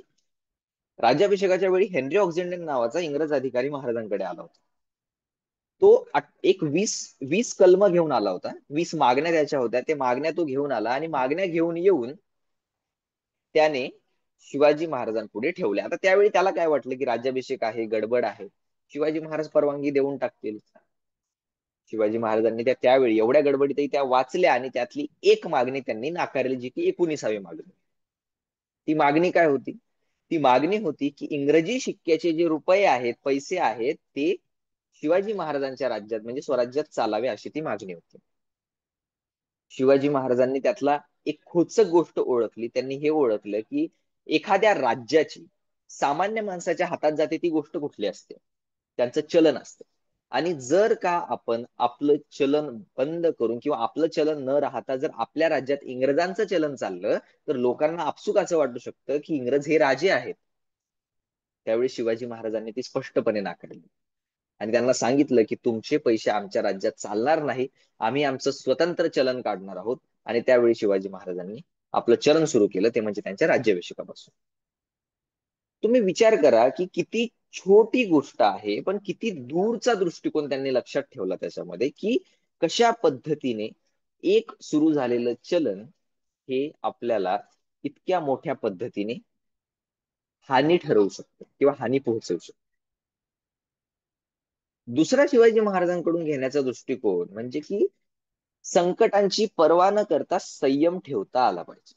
राज्याभिषेकाच्या वेळी हेनरी ऑक्झिंडन नावाचा इंग्रज अधिकारी महाराजांकडे आला होता. तो एक 20 कलम घेऊन आला होता. 20 मागण्या त्याच्या होत्या. ते मागण्या तो घेऊन आला आणि मागण्या घेऊन येऊन त्याने शिवाजी महाराजांपुढे ठेवल्या. आता त्यावेळी त्याला काय वाटलं की राज्याभिषेक आहे, गडबड आहे, शिवाजी महाराज परवानगी देऊन टाकतील. शिवाजी महाराजांनी त्यावेळी एवढ्या गडबडीतही त्या वाचल्या आणि त्यातली एक मागणी त्यांनी नाकारली, जी की 19वी मागणी. ती मागणी काय होती? ती मागणी होती की इंग्रजी शिक्क्याचे जे रुपये आहेत, पैसे आहेत, ते शिवाजी महाराजांच्या राज्यात म्हणजे स्वराज्यात चालावे, अशी ती मागणी होती. शिवाजी महाराजांनी त्यातला एक खोचक गोष्ट ओळखली. त्यांनी हे ओळखलं की एखाद्या राज्याची सामान्य माणसाच्या हातात जाते ती गोष्ट कुठली असते? त्यांचं चलन असतं. आणि जर का आपण आपलं चलन बंद करून किंवा आपलं चलन न राहता जर आपल्या राज्यात इंग्रजांचं चलन चाललं तर लोकांना आपसुक असं वाटू शकतं की इंग्रज हे राजे आहेत. त्यावेळी शिवाजी महाराजांनी ती स्पष्टपणे नाकारली आणि त्यांना सांगितलं की तुमचे पैसे आमच्या राज्यात चालणार नाही, आम्ही आमचं स्वतंत्र चलन काढणार आहोत. आणि त्यावेळी शिवाजी महाराजांनी आपलं चलन सुरू केलं, ते म्हणजे त्यांच्या राज्याभिषेकापासून. तुम्ही विचार करा की किती छोटी गोष्ट आहे पण किती दूरचा दृष्टिकोन त्यांनी लक्षात ठेवला त्याच्यामध्ये, की कशा पद्धतीने एक सुरू झालेलं चलन हे आपल्याला इतक्या मोठ्या पद्धतीने हानी ठरवू शकतं किंवा हानी पोहोचवू शकतं. दुसरा शिवाजी महाराजांकडून घेण्याचा दृष्टिकोन म्हणजे की संकटांची पर्वा न करता संयम ठेवता आला पाहिजे.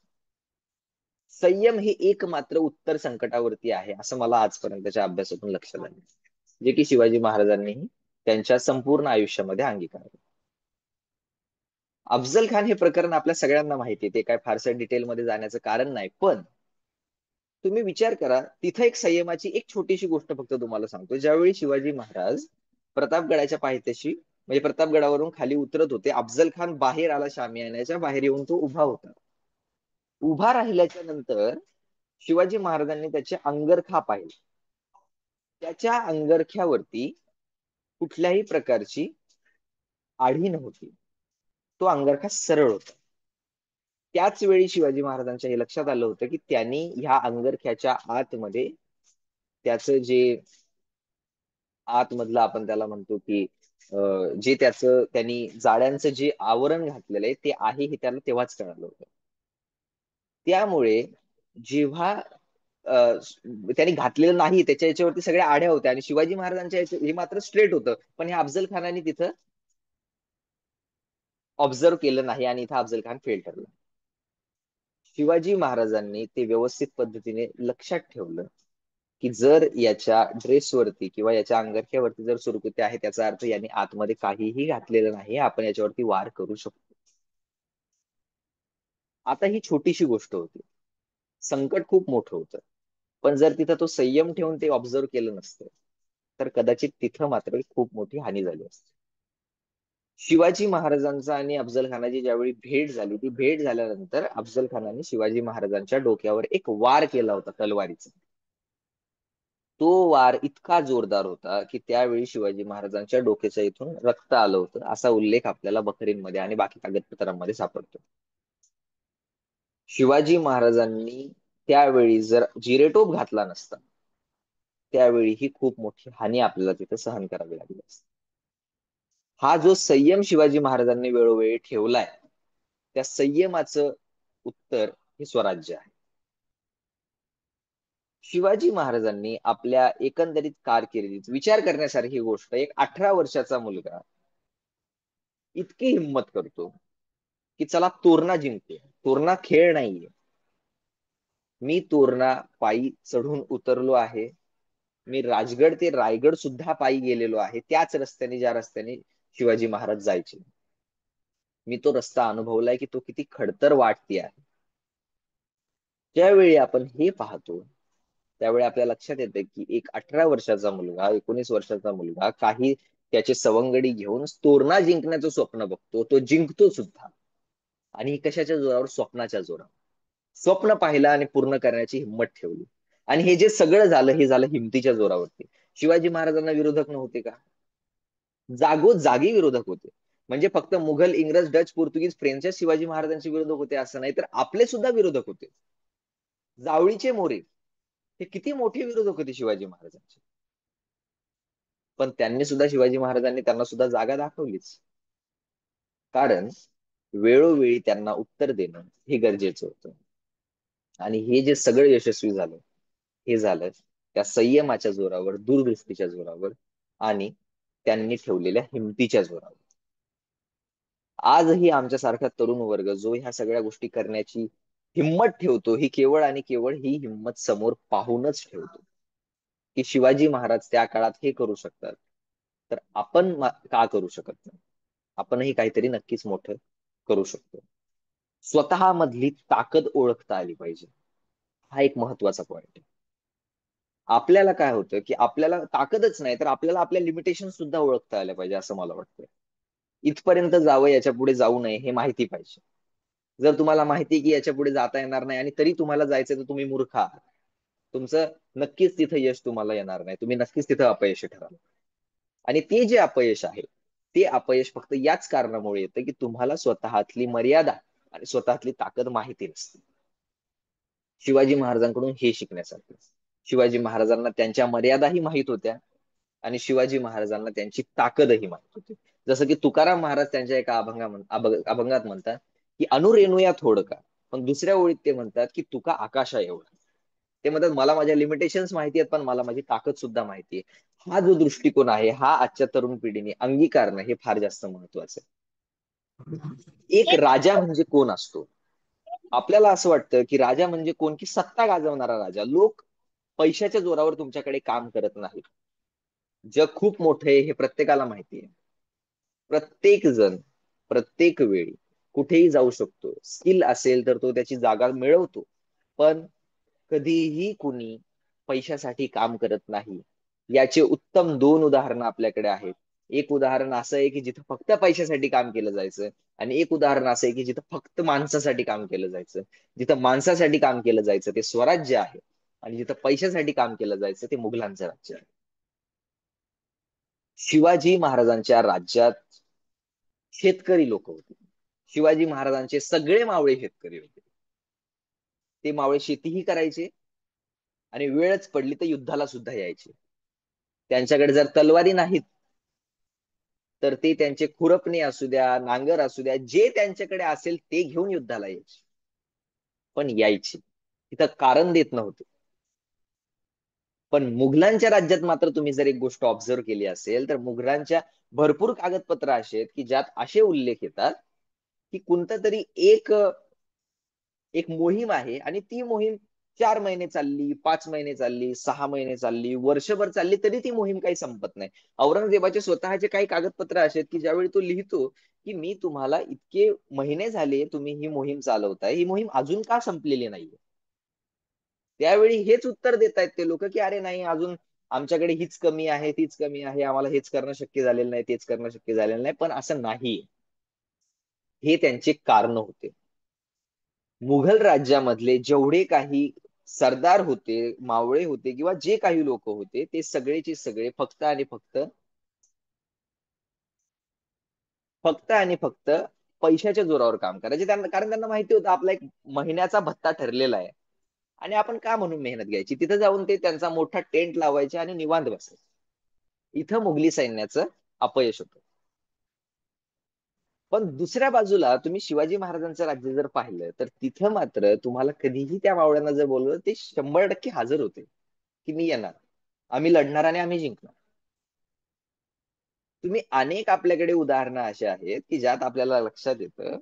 संयम हे एकमात्र उत्तर संकटावरती आहे असं मला आजपर्यंतच्या अभ्यासातून लक्षात आलं, जे की शिवाजी महाराजांनी त्यांच्या संपूर्ण आयुष्यामध्ये अंगीकारले. अफजल खान हे प्रकरण आपल्या सगळ्यांना माहिती आहे, ते काय फारसं डिटेलमध्ये जाण्याचं कारण नाही. पण तुम्ही विचार करा, तिथे एक संयमाची एक छोटीशी गोष्ट फक्त तुम्हाला सांगतो. ज्यावेळी शिवाजी महाराज प्रतापगडाच्या पायथ्याशी म्हणजे प्रतापगडावरून खाली उतरत होते, अफजल खान बाहेर आला, शामियान्याच्या बाहेर येऊन तो उभा होता. उभा राहिल्याच्या नंतर शिवाजी महाराजांनी त्याचे अंगरखा पाहिले. त्याच्या अंगरख्यावरती कुठल्याही प्रकारची आढी नव्हती. तो अंगरखा सरळ होता. त्याच वेळी शिवाजी महाराजांच्या हे लक्षात आलं होतं की त्यांनी ह्या अंगरख्याच्या आतमध्ये त्याचं जे आतमधलं आपण त्याला म्हणतो की जे त्याचं त्यांनी जाळ्यांचं जे आवरण घातलेलं आहे ते आहे हे त्याला तेव्हाच कळालं होतं. त्यामुळे जेव्हा त्यांनी घातलेलं नाही त्याच्या याच्यावरती सगळ्या आढ्या होत्या आणि शिवाजी महाराजांच्या हे मात्र स्ट्रेट होतं, पण हे अफजल खानाने तिथं ऑब्झर्व केलं नाही आणि इथं अफजल खान फेल ठरला. शिवाजी महाराजांनी ते व्यवस्थित पद्धतीने लक्षात ठेवलं की जर याच्या ड्रेसवरती किंवा याच्या अंगरख्यावरती जर सुरकुते आहे त्याचा अर्थ याने आतमध्ये काहीही घातलेलं नाही, आपण याच्यावरती वार करू शकतो. आता ही छोटीशी गोष्ट होती, संकट खूप मोठं होतं, पण जर तिथं तो संयम ठेवून ते ऑब्झर्व केलं नसतं तर कदाचित तिथं मात्र खूप मोठी हानी झाली असते. शिवाजी महाराजांचा आणि अफजल खानाची ज्यावेळी भेट झाली, ती भेट झाल्यानंतर अफजल खानाने शिवाजी महाराजांच्या डोक्यावर एक वार केला होता तलवारीचा. तो वार इतका जोरदार होता की त्यावेळी शिवाजी महाराजांच्या डोक्याच्या इथून रक्त आलं होतं, असा उल्लेख आपल्याला बखरींमध्ये आणि बाकी कागदपत्रांमध्ये सापडतो. शिवाजी महाराजांनी त्यावेळी जर जिरेटोप घातला नसता, त्यावेळी ही खूप मोठी हानी आपल्याला तिथे सहन करावी लागली असती. हा जो संयम शिवाजी महाराजांनी वेळोवेळी ठेवलाय, त्या संयमाचं उत्तर हे स्वराज्य आहे. शिवाजी महाराजांनी आपल्या एकंदरीत कारकिर्दीत विचार करण्यासारखी गोष्ट, एक 18 वर्षाचा मुलगा इतकी हिंमत करतो की चला तोरणा जिंकतो. तोरणा खेळ नाहीये. मी तोरणा पायी चढून उतरलो आहे. मी राजगड ते रायगड सुद्धा पायी गेलेलो आहे, त्याच रस्त्याने ज्या रस्त्याने शिवाजी महाराज जायचे. मी तो रस्ता अनुभवलाय की तो किती खडतर वाटते आहे. ज्यावेळी आपण हे पाहतो त्यावेळी आपल्या लक्षात येतं की एक 18 वर्षाचा मुलगा, 19 वर्षाचा मुलगा काही त्याचे सवंगडी घेऊन तोरणा जिंकण्याचं स्वप्न बघतो. तो जिंकतो सुद्धा. आणि कशाच्या जोरावर? स्वप्नाच्या जोरावर. स्वप्न पाहिलं आणि पूर्ण करण्याची हिंमत ठेवली. आणि हे जे सगळं झालं, हे झालं हिमतीच्या जोरावरती. शिवाजी महाराजांना विरोधक नव्हते का? जागोजागी विरोधक होते. म्हणजे फक्त मुघल, इंग्रज, डच, पोर्तुगीज, फ्रेंचच्या शिवाजी महाराजांचे विरोधक होते असं नाही, तर आपले सुद्धा विरोधक होते. जावळीचे मोरे हे किती मोठे विरोधक होते शिवाजी महाराजांचे. पण त्यांनी सुद्धा, शिवाजी महाराजांनी त्यांना सुद्धा जागा दाखवलीच. कारण वेळोवेळी त्यांना उत्तर देणं हे गरजेचं होतं. आणि हे जे सगळं यशस्वी झालं, हे झालं त्या संयमाच्या जोरावर, दूरदृष्टीच्या जोरावर आणि त्यांनी ठेवलेल्या हिमतीच्या जोरावर. आजही आमच्यासारखा तरुण वर्ग जो ह्या सगळ्या गोष्टी करण्याची हिंमत ठेवतो, ही केवळ आणि केवळ ही हिंमत समोर पाहूनच ठेवतो की शिवाजी महाराज त्या काळात हे करू शकतात, तर आपण का करू शकत नाही? आपणही काहीतरी नक्कीच मोठं करू शकतो. स्वतः मधली ताकद ओळखता आली पाहिजे. हा एक महत्वाचा पॉइंट आहे. आपल्याला काय होतं की आपल्याला ताकदच नाही, तर आपल्याला आपल्या लिमिटेशन सुद्धा ओळखता आल्या पाहिजे असं मला वाटतं. इथपर्यंत जावं, याच्या पुढे जाऊ नये हे माहिती पाहिजे. जर तुम्हाला माहिती की याच्या पुढे जाता येणार नाही आणि तरी तुम्हाला जायचं, तर तुम्ही मूर्ख आहात. तुमचं नक्कीच तिथं यश तुम्हाला येणार नाही. तुम्ही नक्कीच तिथं अपयशी ठराल. आणि ते जे अपयश आहे, ते अपयश फक्त याच कारणामुळे येतं की तुम्हाला स्वतःतली मर्यादा आणि स्वतःतली ताकद माहिती नसते. शिवाजी महाराजांकडून हे शिकण्यासारखं. शिवाजी महाराजांना त्यांच्या मर्यादाही माहित होत्या आणि शिवाजी महाराजांना त्यांची ताकदही माहित होती. जसं की तुकाराम महाराज त्यांच्या एका अभंगात म्हणतात की अनुरेणुया थोडका, पण दुसऱ्या ओळीत ते म्हणतात की तुका आकाशा एवढा. ते म्हणतात मला माझ्या लिमिटेशन्स माहिती आहेत, पण मला माझी ताकद सुद्धा माहिती आहे. हा जो दृष्टिकोन आहे, हा आजच्या तरुण पिढीने अंगीकारणं हे फार जास्त महत्वाचं आहे. एक राजा म्हणजे कोण असतो? आपल्याला असं वाटतं की राजा म्हणजे कोण? की सत्ता गाजवणारा राजा. लोक पैशाच्या जोरावर तुमच्याकडे काम करत नाहीत. जग खूप मोठं आहे हे प्रत्येकाला माहिती आहे. प्रत्येक जण प्रत्येक वेळी कुठेही जाऊ शकतो. स्किल असेल तर तो त्याची जागा मिळवतो. पण कधीही कुणी पैशासाठी काम करत नाही. याचे उत्तम 2 उदाहरणं आपल्याकडे आहेत. एक उदाहरण असं आहे की जिथं फक्त पैशासाठी काम केलं जायचं, आणि एक उदाहरण असं आहे की जिथं फक्त माणसासाठी काम केलं जायचं. जिथं माणसासाठी काम केलं जायचं ते स्वराज्य आहे, आणि जिथं पैशासाठी काम केलं जायचं ते मुघलांचं राज्य आहे. शिवाजी महाराजांच्या राज्यात शेतकरी लोक होते. शिवाजी महाराजांचे सगळे मावळे शेतकरी होते. ते मावळे शेतीही करायचे आणि वेळच पडली तर युद्धाला सुद्धा यायचे. त्यांच्याकडे जर तलवारी नाहीत, तर ते त्यांचे खुरपणे असू द्या, नांगर असू द्या, जे त्यांच्याकडे असेल ते घेऊन युद्धाला यायचे. पण यायचे, तिथं कारण देत नव्हते. पण मुघलांच्या राज्यात मात्र तुम्ही जर एक गोष्ट ऑब्झर्व केली असेल, तर मुघलांच्या भरपूर कागदपत्र असे आहेत की ज्यात असे उल्लेख येतात की कोणता तरी एक मोहीम आहे, आणि ती मोहीम 4 महिने चालली, 5 महिने चालली, 6 महिने चालली, वर्षभर चालली, तरी ती मोहीम काही संपत नाही. औरंगजेबाचे स्वतःचे काही कागदपत्र असे आहेत की ज्यावेळी तो लिहितो की मी तुम्हाला इतके महिने झाले तुम्ही ही मोहीम चालवताय, ही मोहीम अजून का संपलेली नाहीये? त्यावेळी हेच उत्तर देत आहेत ते लोक की अरे नाही, अजून आमच्याकडे हीच कमी आहे, तीच कमी आहे, आम्हाला हेच करणं शक्य झालेलं नाही, तेच करणं शक्य झालेलं नाही. पण असं नाही. हे त्यांचे कारण होते. मुघल राज्यामधले जेवढे काही सरदार होते, मावळे होते किंवा जे काही लोक होते, ते सगळेचे सगळे फक्त आणि फक्त पैशाच्या जोरावर काम करायचे. कारण त्यांना माहिती होतं आपला एक महिन्याचा भत्ता ठरलेला आहे आणि आपण का म्हणून मेहनत घ्यायची. तिथं जाऊन ते त्यांचा मोठा टेंट लावायचे आणि निवांत बसायचे. इथं मुघली सैन्याचं अपयश होतं. पण दुसऱ्या बाजूला तुम्ही शिवाजी महाराजांचं राज्य जर पाहिलं तर तिथं मात्र तुम्हाला कधीही त्या मावळ्यांना जर बोलवलं ते 100% हजर होते की मी येणार, आम्ही लढणार आणि आम्ही जिंकणार. तुम्ही अनेक आपल्याकडे उदाहरणं अशी आहेत की ज्यात आपल्याला लक्षात येतं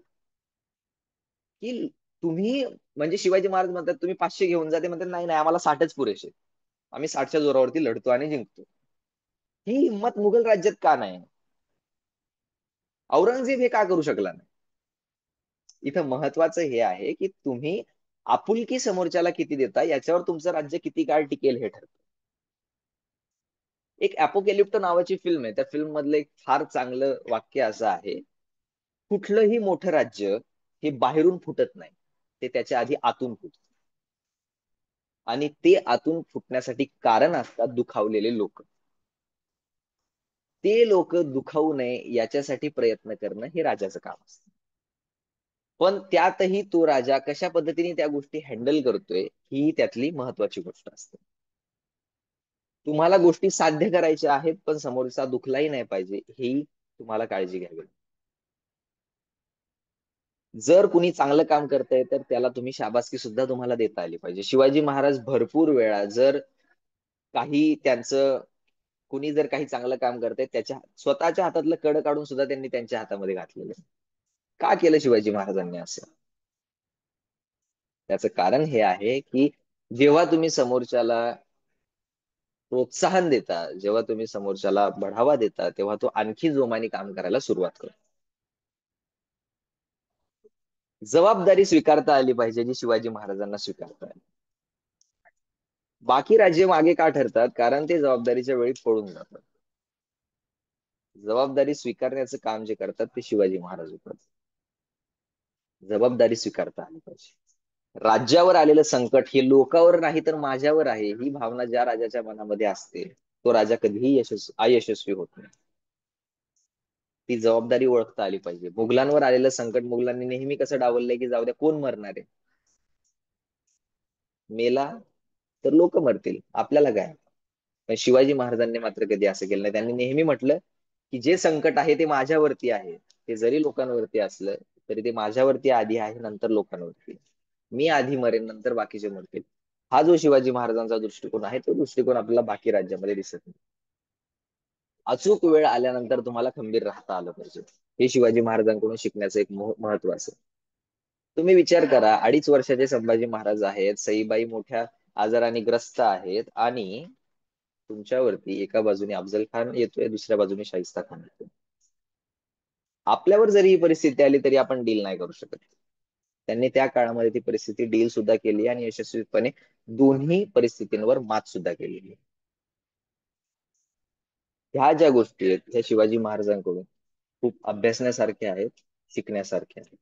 की तुम्ही म्हणजे शिवाजी महाराज म्हणतात तुम्ही 500 घेऊन जा, ते म्हणतात नाही नाही आम्हाला 60च पुरेसे, आम्ही 60च्या जोरावरती लढतो आणि जिंकतो. ही हिंमत मुघल राज्यात का नाही? औरंगजेब हे का करू शकला नाही? इथं महत्वाचं हे आहे की तुम्ही आपुलकी समोरच्याला किती देता याच्यावर तुमचं राज्य किती काळ टिकेल हे ठरतं. एक अपोकॅलिप्टो नावाची फिल्म आहे, त्या फिल्म मधलं एक फार चांगलं वाक्य असं आहे, कुठलंही मोठं राज्य हे बाहेरून फुटत नाही, ते त्याच्या आधी आतून फुटत. आणि ते आतून फुटण्यासाठी कारण असतात दुखावलेले लोक. ते लोक दुखावू नये याच्यासाठी प्रयत्न करणं हे राजाचं काम असतं. पण त्यातही तो राजा कशा पद्धतीने त्या गोष्टी हँडल करतोय ही त्यातली महत्वाची गोष्ट असते. तुम्हाला गोष्टी साध्य करायच्या आहेत पण समोरचा दुखलाही नाही पाहिजे हेही तुम्हाला काळजी घ्यावी. जर कुणी चांगलं काम करतंय तर त्याला तुम्ही शाबासकी सुद्धा तुम्हाला देता आली पाहिजे. शिवाजी महाराज भरपूर वेळा जर काही त्यांचं कुणी जर काही चांगलं काम करतंय त्याच्या स्वतःच्या हातातलं कड काढून सुद्धा त्यांनी त्यांच्या हातामध्ये घातलेलं. का केलं शिवाजी महाराजांनी असं? त्याचं कारण हे आहे की जेव्हा तुम्ही समोरच्याला प्रोत्साहन देता, जेव्हा तुम्ही समोरच्याला बढावा देता, तेव्हा तो आणखी जोमाने काम करायला सुरुवात करतो. जबाबदारी स्वीकारता आली पाहिजे जी शिवाजी महाराजांना स्वीकारता आली. बाकी राज्य मागे का ठरतात? कारण ते जबाबदारीच्या वेळी पळून जातात. जबाबदारी स्वीकारण्याचं काम जे करतात ते शिवाजी महाराज करतात. जबाबदारी स्वीकारता आली पाहिजे. राज्यावर आलेलं संकट हे लोकांवर नाही तर माझ्यावर आहे ही भावना ज्या राजाच्या मनामध्ये असते तो राजा कधीही अयशस्वी होत नाही. ती जबाबदारी ओळखता आली पाहिजे. मुघलांवर आलेलं संकट मुघलांनी नेहमी कसं डावललंय की जाऊ द्या कोण मरणार आहे, मेला तर लोक मरतील आपल्याला काय. पण शिवाजी महाराजांनी मात्र कधी असं केलं नाही. त्यांनी नेहमी म्हटलं की जे संकट आहे ते माझ्यावरती आहे, ते जरी लोकांवरती असलं तरी ते माझ्यावरती आधी आहे नंतर लोकांवरती. मी आधी मरेन नंतर बाकीचे मरतील. हा जो शिवाजी महाराजांचा दृष्टिकोन आहे तो दृष्टिकोन आपल्याला बाकी राज्यामध्ये दिसत नाही. अचूक वेळ आल्यानंतर तुम्हाला खंबीर राहता आलं पाहिजे. हे शिवाजी महाराजांकडून शिकण्याचं एक महत्व असेल. तुम्ही विचार करा 2.5 वर्षाचे संभाजी महाराज आहेत, सईबाई मोठ्या आजाराने ग्रस्त आहेत आणि तुमच्यावरती एका बाजूने अफजल खान येतोय, दुसऱ्या बाजूने शाहिस्ता खान येतोय. आपल्यावर जरी ही परिस्थिती आली तरी आपण डील नाही करू शकत. त्यांनी त्या काळामध्ये ती परिस्थिती डील सुद्धा केली आणि यशस्वीपणे दोन्ही परिस्थितींवर मात सुद्धा केलेली. ह्या ज्या गोष्टी आहेत ह्या शिवाजी महाराजांकडून खूप अभ्यासण्यासारख्या आहेत, शिकण्यासारख्या आहेत.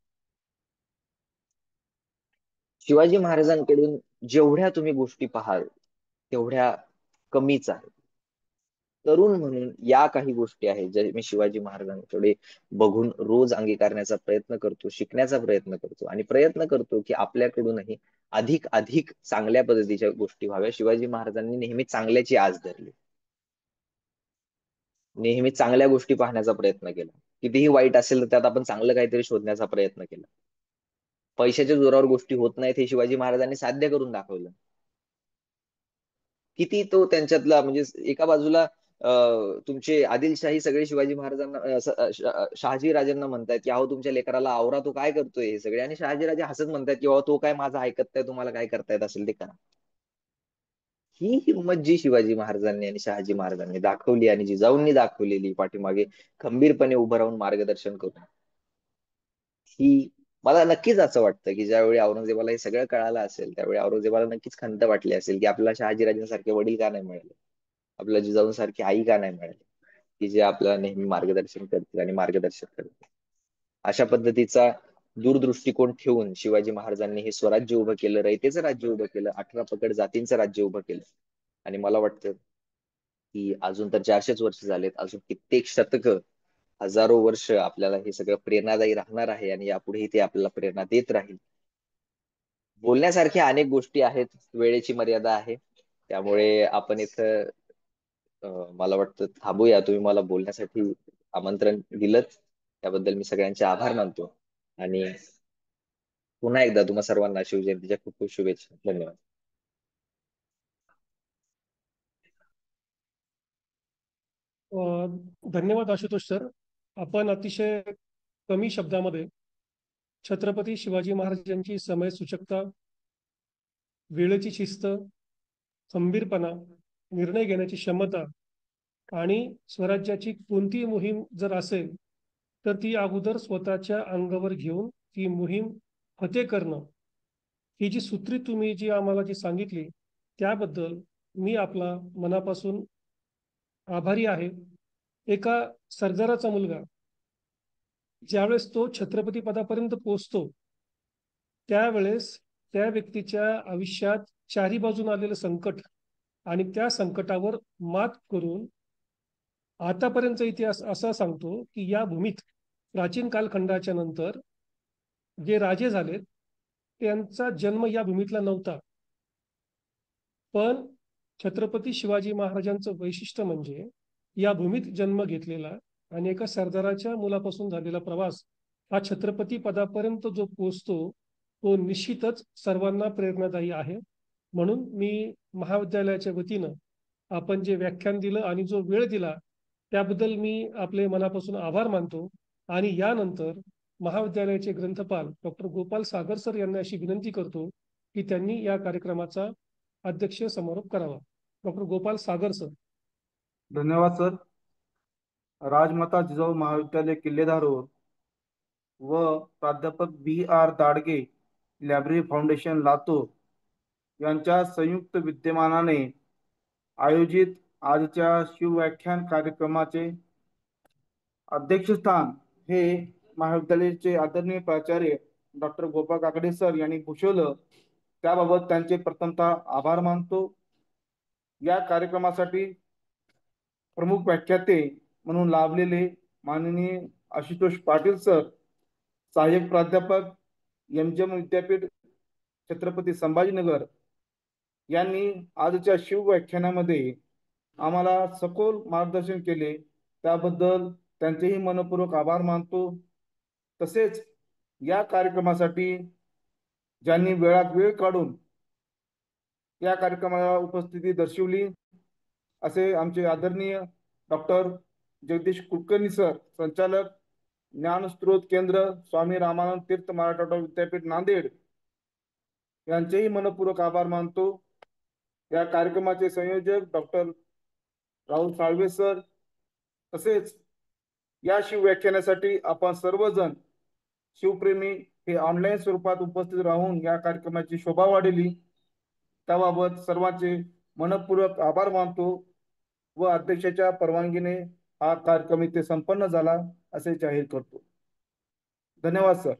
शिवाजी महाराजांकडून जेवढ्या तुम्ही गोष्टी पाहाल तेवढ्या कमीच आहेत. तरुण म्हणून या काही गोष्टी आहेत ज्या मी शिवाजी महाराजांकडे बघून रोज अंगीकारण्याचा प्रयत्न करतो, शिकण्याचा प्रयत्न करतो आणि प्रयत्न करतो की आपल्याकडूनही अधिक अधिक चांगल्या पद्धतीच्या गोष्टी व्हाव्या. शिवाजी महाराजांनी नेहमी चांगल्याची आस धरली, नेहमी चांगल्या गोष्टी पाहण्याचा प्रयत्न केला. कितीही वाईट असेल तर त्यात आपण चांगलं काहीतरी शोधण्याचा प्रयत्न केला. पैशाच्या जोरावर गोष्टी होत नाहीत हे शिवाजी महाराजांनी साध्य करून दाखवलं. किती तो त्यांच्यातला म्हणजे एका बाजूला तुमचे आदिलशाही सगळे शिवाजी महाराजांना शहाजी राजांना म्हणतायत की अहो तुमच्या लेकराला आवरा, तो काय करतोय हे सगळे, आणि शहाजी राजे हसत म्हणतात की तो काय माझा ऐकत नाही, तुम्हाला काय करता येत असेल ते करा. ही हिंमत जी शिवाजी महाराजांनी आणि शहाजी महाराजांनी दाखवली आणि जिजाऊंनी दाखवलेली पाठीमागे खंबीरपणे उभं राहून मार्गदर्शन करून, ही मला नक्कीच असं वाटतं की ज्यावेळी औरंगजेबाला हे सगळं कळालं असेल त्यावेळी औरंगजेबाला नक्कीच खंत वाटली असेल की आपल्याला शहाजीराजांसारखे वडील का नाही मिळाले. आपल्या जिजाऊंसारखी आई का नाही मिळाली, की जे आपल्याला नेहमी मार्गदर्शन करतील आणि मार्गदर्शक करतील. अशा पद्धतीचा दूरदृष्टिकोन ठेवून शिवाजी महाराजांनी हे स्वराज्य उभं केलं, रयतेचं राज्य उभं केलं, 18 पगड जातींचं राज्य उभं केलं. आणि मला वाटतं की अजून तर 400च वर्ष झालेत, अजून कित्येक शतक, हजारो वर्ष आपल्याला हे सगळं प्रेरणादायी राहणार आहे आणि यापुढेही ते आपल्याला प्रेरणा देत राहील. बोलण्यासारख्या अनेक गोष्टी आहेत, वेळेची मर्यादा आहे, त्यामुळे आपण इथं मला वाटतं थांबूया. तुम्ही मला बोलण्यासाठी आमंत्रण दिलं, त्याबद्दल मी सगळ्यांचे आभार मानतो. आणि पुन्हा एकदा तुम्हा सर्वांना शिवजयंतीच्या खूप खूप शुभेच्छा. धन्यवाद. धन्यवाद आशुतोष सर. आपण अतिशय कमी शब्दामध्ये छत्रपती शिवाजी महाराजांची समय सूचकता, वेळेची शिस्त, खंबीरपणा, निर्णय घेण्याची क्षमता आणि स्वराज्याची कोणतीही मोहीम जर असेल तर ती अगोदर स्वतःच्या अंगावर घेऊन ती मोहीम फते करणं, ही जी सूत्री तुम्ही जी आम्हाला जी सांगितली त्याबद्दल मी आपला मनापासून आभारी आहे. एका सरदाराचा मुलगा ज्यावेळेस तो छत्रपती पदापर्यंत पोहोचतो त्यावेळेस त्या व्यक्तीच्या आयुष्यात चारी बाजून आलेलं संकट आणि त्या संकटावर मात करून आतापर्यंत इतिहास असा सांगतो की या भूमीत प्राचीन कालखंडाच्या नंतर जे राजे झालेत त्यांचा जन्म या भूमीतला नव्हता. पण छत्रपती शिवाजी महाराजांचं वैशिष्ट्य म्हणजे या भूमीत जन्म घेतलेला आणि एका सरदाराच्या मुलापासून झालेला प्रवास हा छत्रपती पदापर्यंत जो पोचतो तो निश्चितच सर्वांना प्रेरणादायी आहे. म्हणून मी महाविद्यालयाच्या वतीनं आपण जे व्याख्यान दिलं आणि जो वेळ दिला त्याबद्दल मी आपले मनापासून आभार मानतो. आणि यानंतर महाविद्यालयाचे ग्रंथपाल डॉक्टर गोपाल सागर सर यांना अशी विनंती करतो की त्यांनी या कार्यक्रमाचा अध्यक्ष समारोप करावा. डॉक्टर गोपाल सागर सर. धन्यवाद सर. राजमाता जिजाऊ महाविद्यालय किल्ले धारूर व प्राध्यापक B.R. दाडगे लायब्ररी फाउंडेशन लातूर यांच्या संयुक्त विद्यमानाने आयोजित आजच्या शिवव्याख्यान कार्यक्रमाचे अध्यक्षस्थान हे महाविद्यालयाचे आदरणीय प्राचार्य डॉक्टर गोपाळ काकडे सर यांनी भूषवलं, त्याबाबत त्यांचे प्रथमतः आभार मानतो. या कार्यक्रमासाठी प्रमुख व्याख्याते म्हणून लाभलेले माननीय आशुतोष पाटील सर, सहाय्यक प्राध्यापक MGM विद्यापीठ छत्रपती संभाजीनगर, यांनी आजच्या शिवव्याख्यानामध्ये आम्हाला सखोल मार्गदर्शन केले, त्याबद्दल त्यांचेही मनपूर्वक आभार मानतो. तसेच या कार्यक्रमासाठी ज्यांनी वेळात वेळ काढून या कार्यक्रमाला उपस्थिती दर्शवली असे आमचे आदरणीय डॉक्टर जगदीश कुलकर्णी सर, संचालक ज्ञानस्रोत केंद्र स्वामी रामानंद तीर्थ मराठवाडा विद्यापीठ नांदेड, यांचेही मनपूर्वक आभार मानतो. या कार्यक्रमाचे संयोजक डॉक्टर राहुल साळवे सर, तसेच या शिवव्याख्यानासाठी आपण सर्वजण शिवप्रेमी हे ऑनलाईन स्वरूपात उपस्थित राहून या कार्यक्रमाची शोभा वाढवली, त्याबाबत सर्वांचे मनपूर्वक आभार मानतो व अध्यक्षाच्या परवानगीने हा कार्यक्रम इथे संपन्न झाला असे जाहीर करतो. धन्यवाद सर.